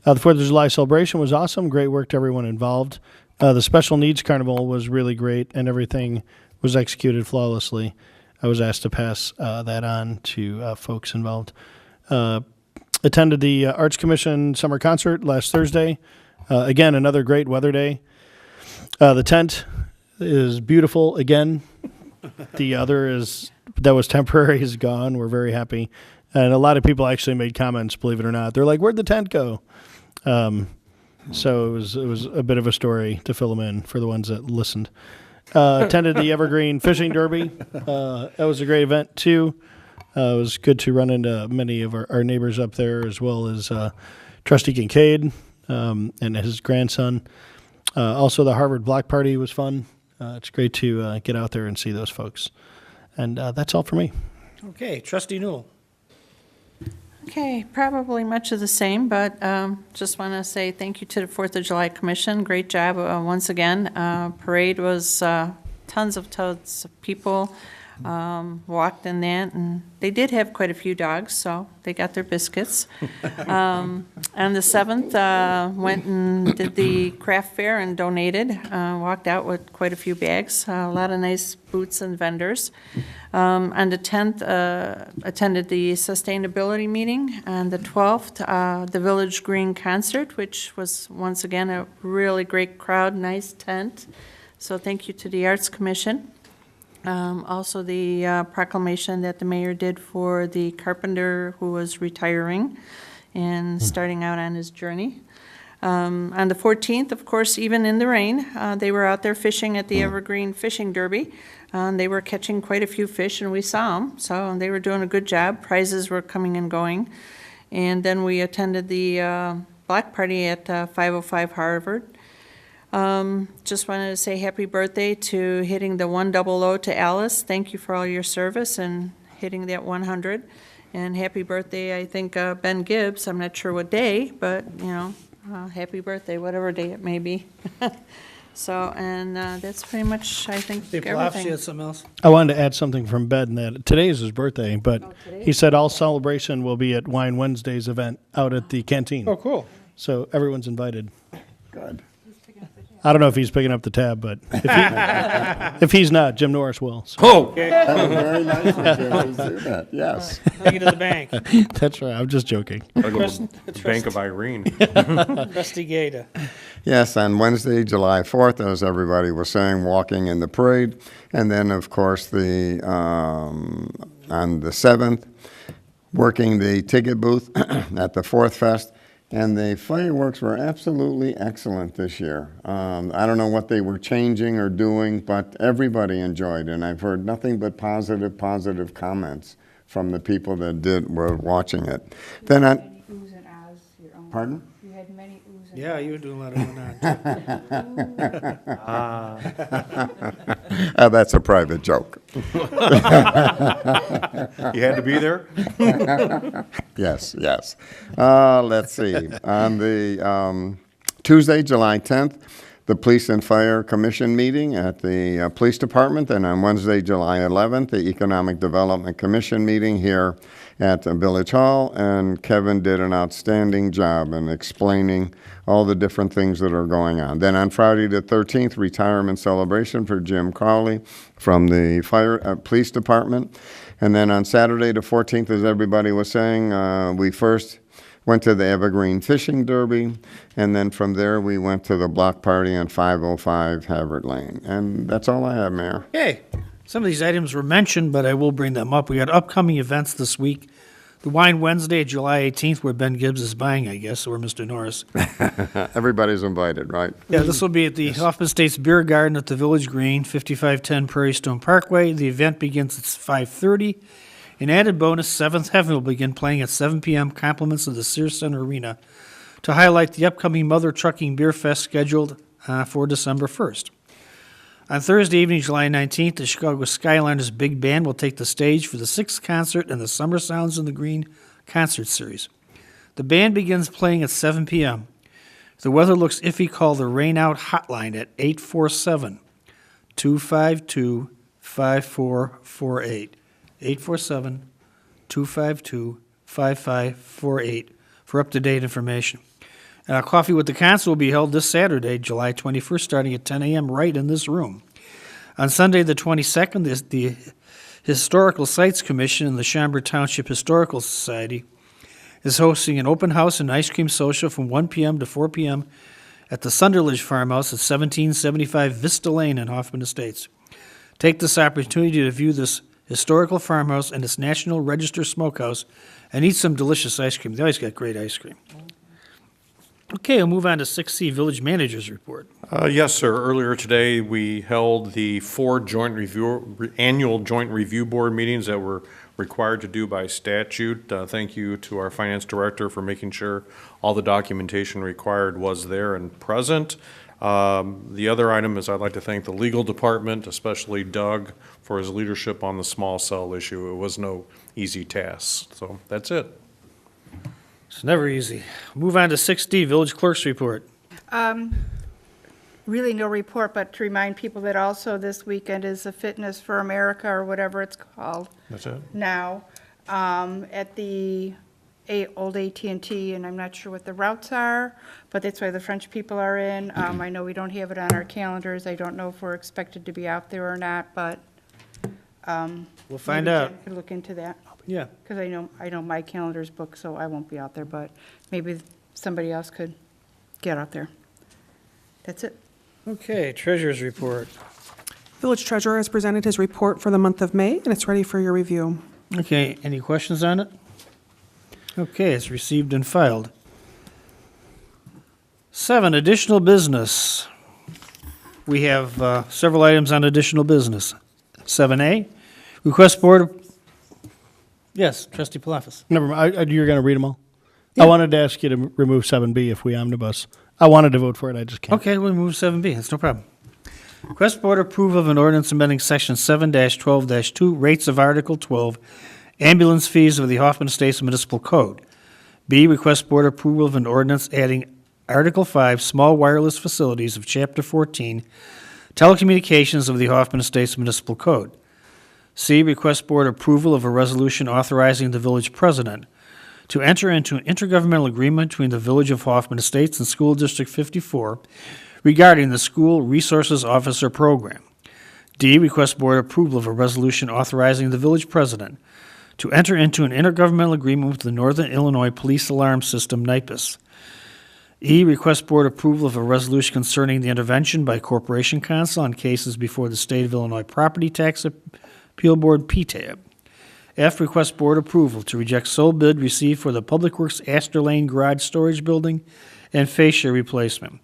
The 4th of July celebration was awesome. Great work to everyone involved. The Special Needs Carnival was really great, and everything was executed flawlessly. I was asked to pass that on to folks involved. Attended the Arts Commission Summer Concert last Thursday. Again, another great weather day. The tent is beautiful again. The other that was temporary is gone. We're very happy. And a lot of people actually made comments, believe it or not. They're like, where'd the tent go? So it was a bit of a story to fill them in for the ones that listened. Attended the Evergreen Fishing Derby. That was a great event, too. It was good to run into many of our neighbors up there, as well as Trustee Kincaid and his grandson. Also, the Harvard Block Party was fun. It's great to get out there and see those folks. And that's all for me. Okay, Trustee Newell. Okay, probably much of the same, but just want to say thank you to the 4th of July Commission. Great job once again. Parade was tons of people walked in that, and they did have quite a few dogs, so they got their biscuits. On the 7th, went and did the craft fair and donated, walked out with quite a few bags, a lot of nice booths and vendors. On the 10th, attended the sustainability meeting. On the 12th, the Village Green Concert, which was once again a really great crowd, nice tent. So thank you to the Arts Commission. Also the proclamation that the mayor did for the carpenter who was retiring and starting out on his journey. On the 14th, of course, even in the rain, they were out there fishing at the Evergreen Fishing Derby. They were catching quite a few fish, and we saw them, so they were doing a good job. Prizes were coming and going. And then we attended the block party at 505 Harvard. Just wanted to say happy birthday to hitting the 100 to Alice. Thank you for all your service and hitting that 100. And happy birthday, I think, Ben Gibbs. I'm not sure what day, but, happy birthday, whatever day it may be. So, and that's pretty much, I think, Hey, Plofsky everything. had something else? I wanted to add something from Ben that today is his birthday, but he said all celebration will be at Wine Wednesday's event out at the canteen. Oh, cool. So everyone's invited. Good. I don't know if he's picking up the tab, but if he's not, Jim Norris will. So. Oh! Very nice of Jim to do that, yes. Take it to the bank. That's right. I'm just joking. Gotta go to the Bank of Irene. Trustee Gata. Yes, on Wednesday, July 4th, as everybody was saying, walking in the parade. And then, of course, on the 7th, working the ticket booth at the 4th Fest. And the fireworks were absolutely excellent this year. I don't know what they were changing or doing, but everybody enjoyed, and I've heard nothing but positive comments from the people that were watching it. Then pardon? You had many oohs and Yeah, you were doing a lot of going on. That's a private joke. You had to be there? Yes. Let's see. On the Tuesday, July 10th, the Police and Fire Commission meeting at the Police Department, and on Wednesday, July 11th, the Economic Development Commission meeting here at Village Hall, and Kevin did an outstanding job in explaining all the different things that are going on. Then on Friday the 13th, retirement celebration for Jim Cawley from the Police Department. And then on Saturday the 14th, as everybody was saying, we first went to the Evergreen Fishing Derby, and then from there we went to the block party on 505 Havert Lane. And that's all I have, Mayor. Okay, some of these items were mentioned, but I will bring them up. We got upcoming events this week. The Wine Wednesday, July 18th, where Ben Gibbs is buying, I guess, or Mr. Norris. Everybody's invited, right? Yeah, this will be at the Hoffman Estates Beer Garden at the Village Green, 5510 Prairie Stone Parkway. The event begins at 5:30. An added bonus, Seventh Heaven will begin playing at 7 p.m. Compliments of the Sears Center Arena to highlight the upcoming Mother Trucking Beer Fest scheduled for December 1st. On Thursday evening, July 19th, the Chicago Skyliners Big Band will take the stage for the 6th concert in the Summer Sounds in the Green concert series. The band begins playing at 7 p.m. If the weather looks iffy, call the Rain Out Hotline at 847-252-5448. 847-252-5548 for up-to-date information. And Coffee with the Council will be held this Saturday, July 21st, starting at 10 a.m. right in this room. On Sunday, the 22nd, the Historical Sites Commission and the Schaumburg Township Historical Society is hosting an open house and ice cream social from 1 p.m. to 4 p.m. at the Sunderledge Farmhouse at 1775 Vista Lane in Hoffman Estates. Take this opportunity to view this historical farmhouse and its National Register Smokehouse and eat some delicious ice cream. They always got great ice cream. Okay, we'll move on to 6C, Village Manager's Report. Yes, sir. Earlier today, we held the 4 annual joint review board meetings that were required to do by statute. Thank you to our finance director for making sure all the documentation required was there and present. The other item is I'd like to thank the legal department, especially Doug, for his leadership on the small cell issue. It was no easy task. So that's it. It's never easy. Move on to 6D, Village Clerk's Report. Really no report, but to remind people that also this weekend is the Fitness for America, or whatever it's called That's it. now, at the old AT&T, and I'm not sure what the routes are, but that's why the French people are in. I know we don't have it on our calendars. I don't know if we're expected to be out there or not, but We'll find maybe out. Jen could look into that. Yeah. Because I know my calendar's booked, so I won't be out there, but maybe somebody else could get out there. That's it. Okay, Treasurer's Report. Village Treasurer has presented his report for the month of May, and it's ready for your review. Okay, any questions on it? Okay, it's received and filed. 7, additional business. We have several items on additional business. 7A, request board, yes, trustee Palafis. Never mind, you're going to read them all? I wanted to ask you to remove 7B if we omnibus. I wanted to vote for it, I just can't. Okay, we'll move 7B, that's no problem. Request board approval of an ordinance amending section 7-12-2, rates of Article 12, ambulance fees of the Hoffman Estates Municipal Code. B, request board approval of an ordinance adding Article 5, small wireless facilities of Chapter 14, telecommunications of the Hoffman Estates Municipal Code. C, request board approval of a resolution authorizing the village president to enter into an intergovernmental agreement between the Village of Hoffman Estates and School District 54 regarding the School Resources Officer Program. D, request board approval of a resolution authorizing the village president to enter into an intergovernmental agreement with the Northern Illinois Police Alarm System, NIPUS. E, request board approval of a resolution concerning the intervention by Corporation Council on cases before the State of Illinois Property Tax Appeal Board, PTAB. F, request board approval to reject sole bid received for the Public Works Astor Lane Garage Storage Building and fascia replacement.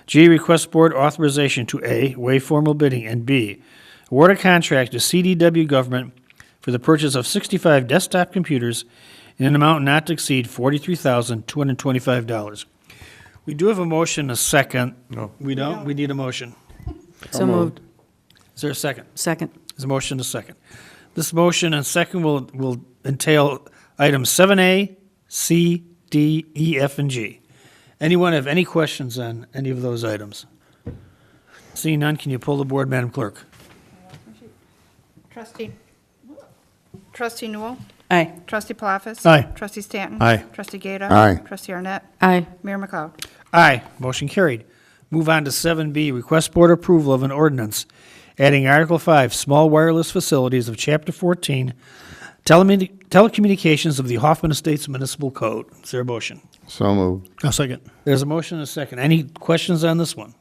G, request board authorization to A, waive formal bidding, and B, award a contract to CDW Government for the purchase of 65 desktop computers in an amount not to exceed $43,225. We do have a motion, a second. No. We don't? We need a motion. So moved. Is there a second? Second. There's a motion, and a second. This motion and second will entail items 7A, C, D, E, F, and G. Anyone have any questions on any of those items? Seeing none, can you pull the board, Madam Clerk? Trustee Newell? Aye. Trustee Palafis? Aye. Trustee Stanton? Aye. Trustee Gata? Aye. Trustee Arnett? Aye. Mayor McLeod? Aye, motion carried. Move on to 7B, request board approval of an ordinance adding Article 5, small wireless facilities of Chapter 14, telecommunications of the Hoffman Estates Municipal Code. Is there a motion? So moved. I'll second. There's a motion and a second. Any questions on this one?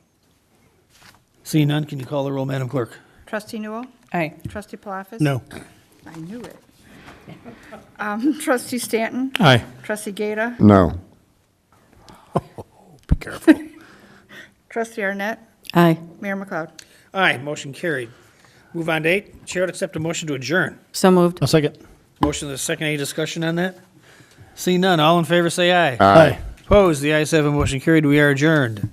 Seeing none, can you call the roll, Madam Clerk? Trustee Newell? Aye. Trustee Palafis? No. I knew it. Trustee Stanton? Aye. Trustee Gata? No. Be careful. Trustee Arnett? Aye. Mayor McLeod? Aye, motion carried. Move on to 8. Chair would accept a motion to adjourn. So moved. I'll second. Motion and a second. Any discussion on that? Seeing none, all in favor say aye. Aye. Opposed? The ayes have a motion carried. We are adjourned.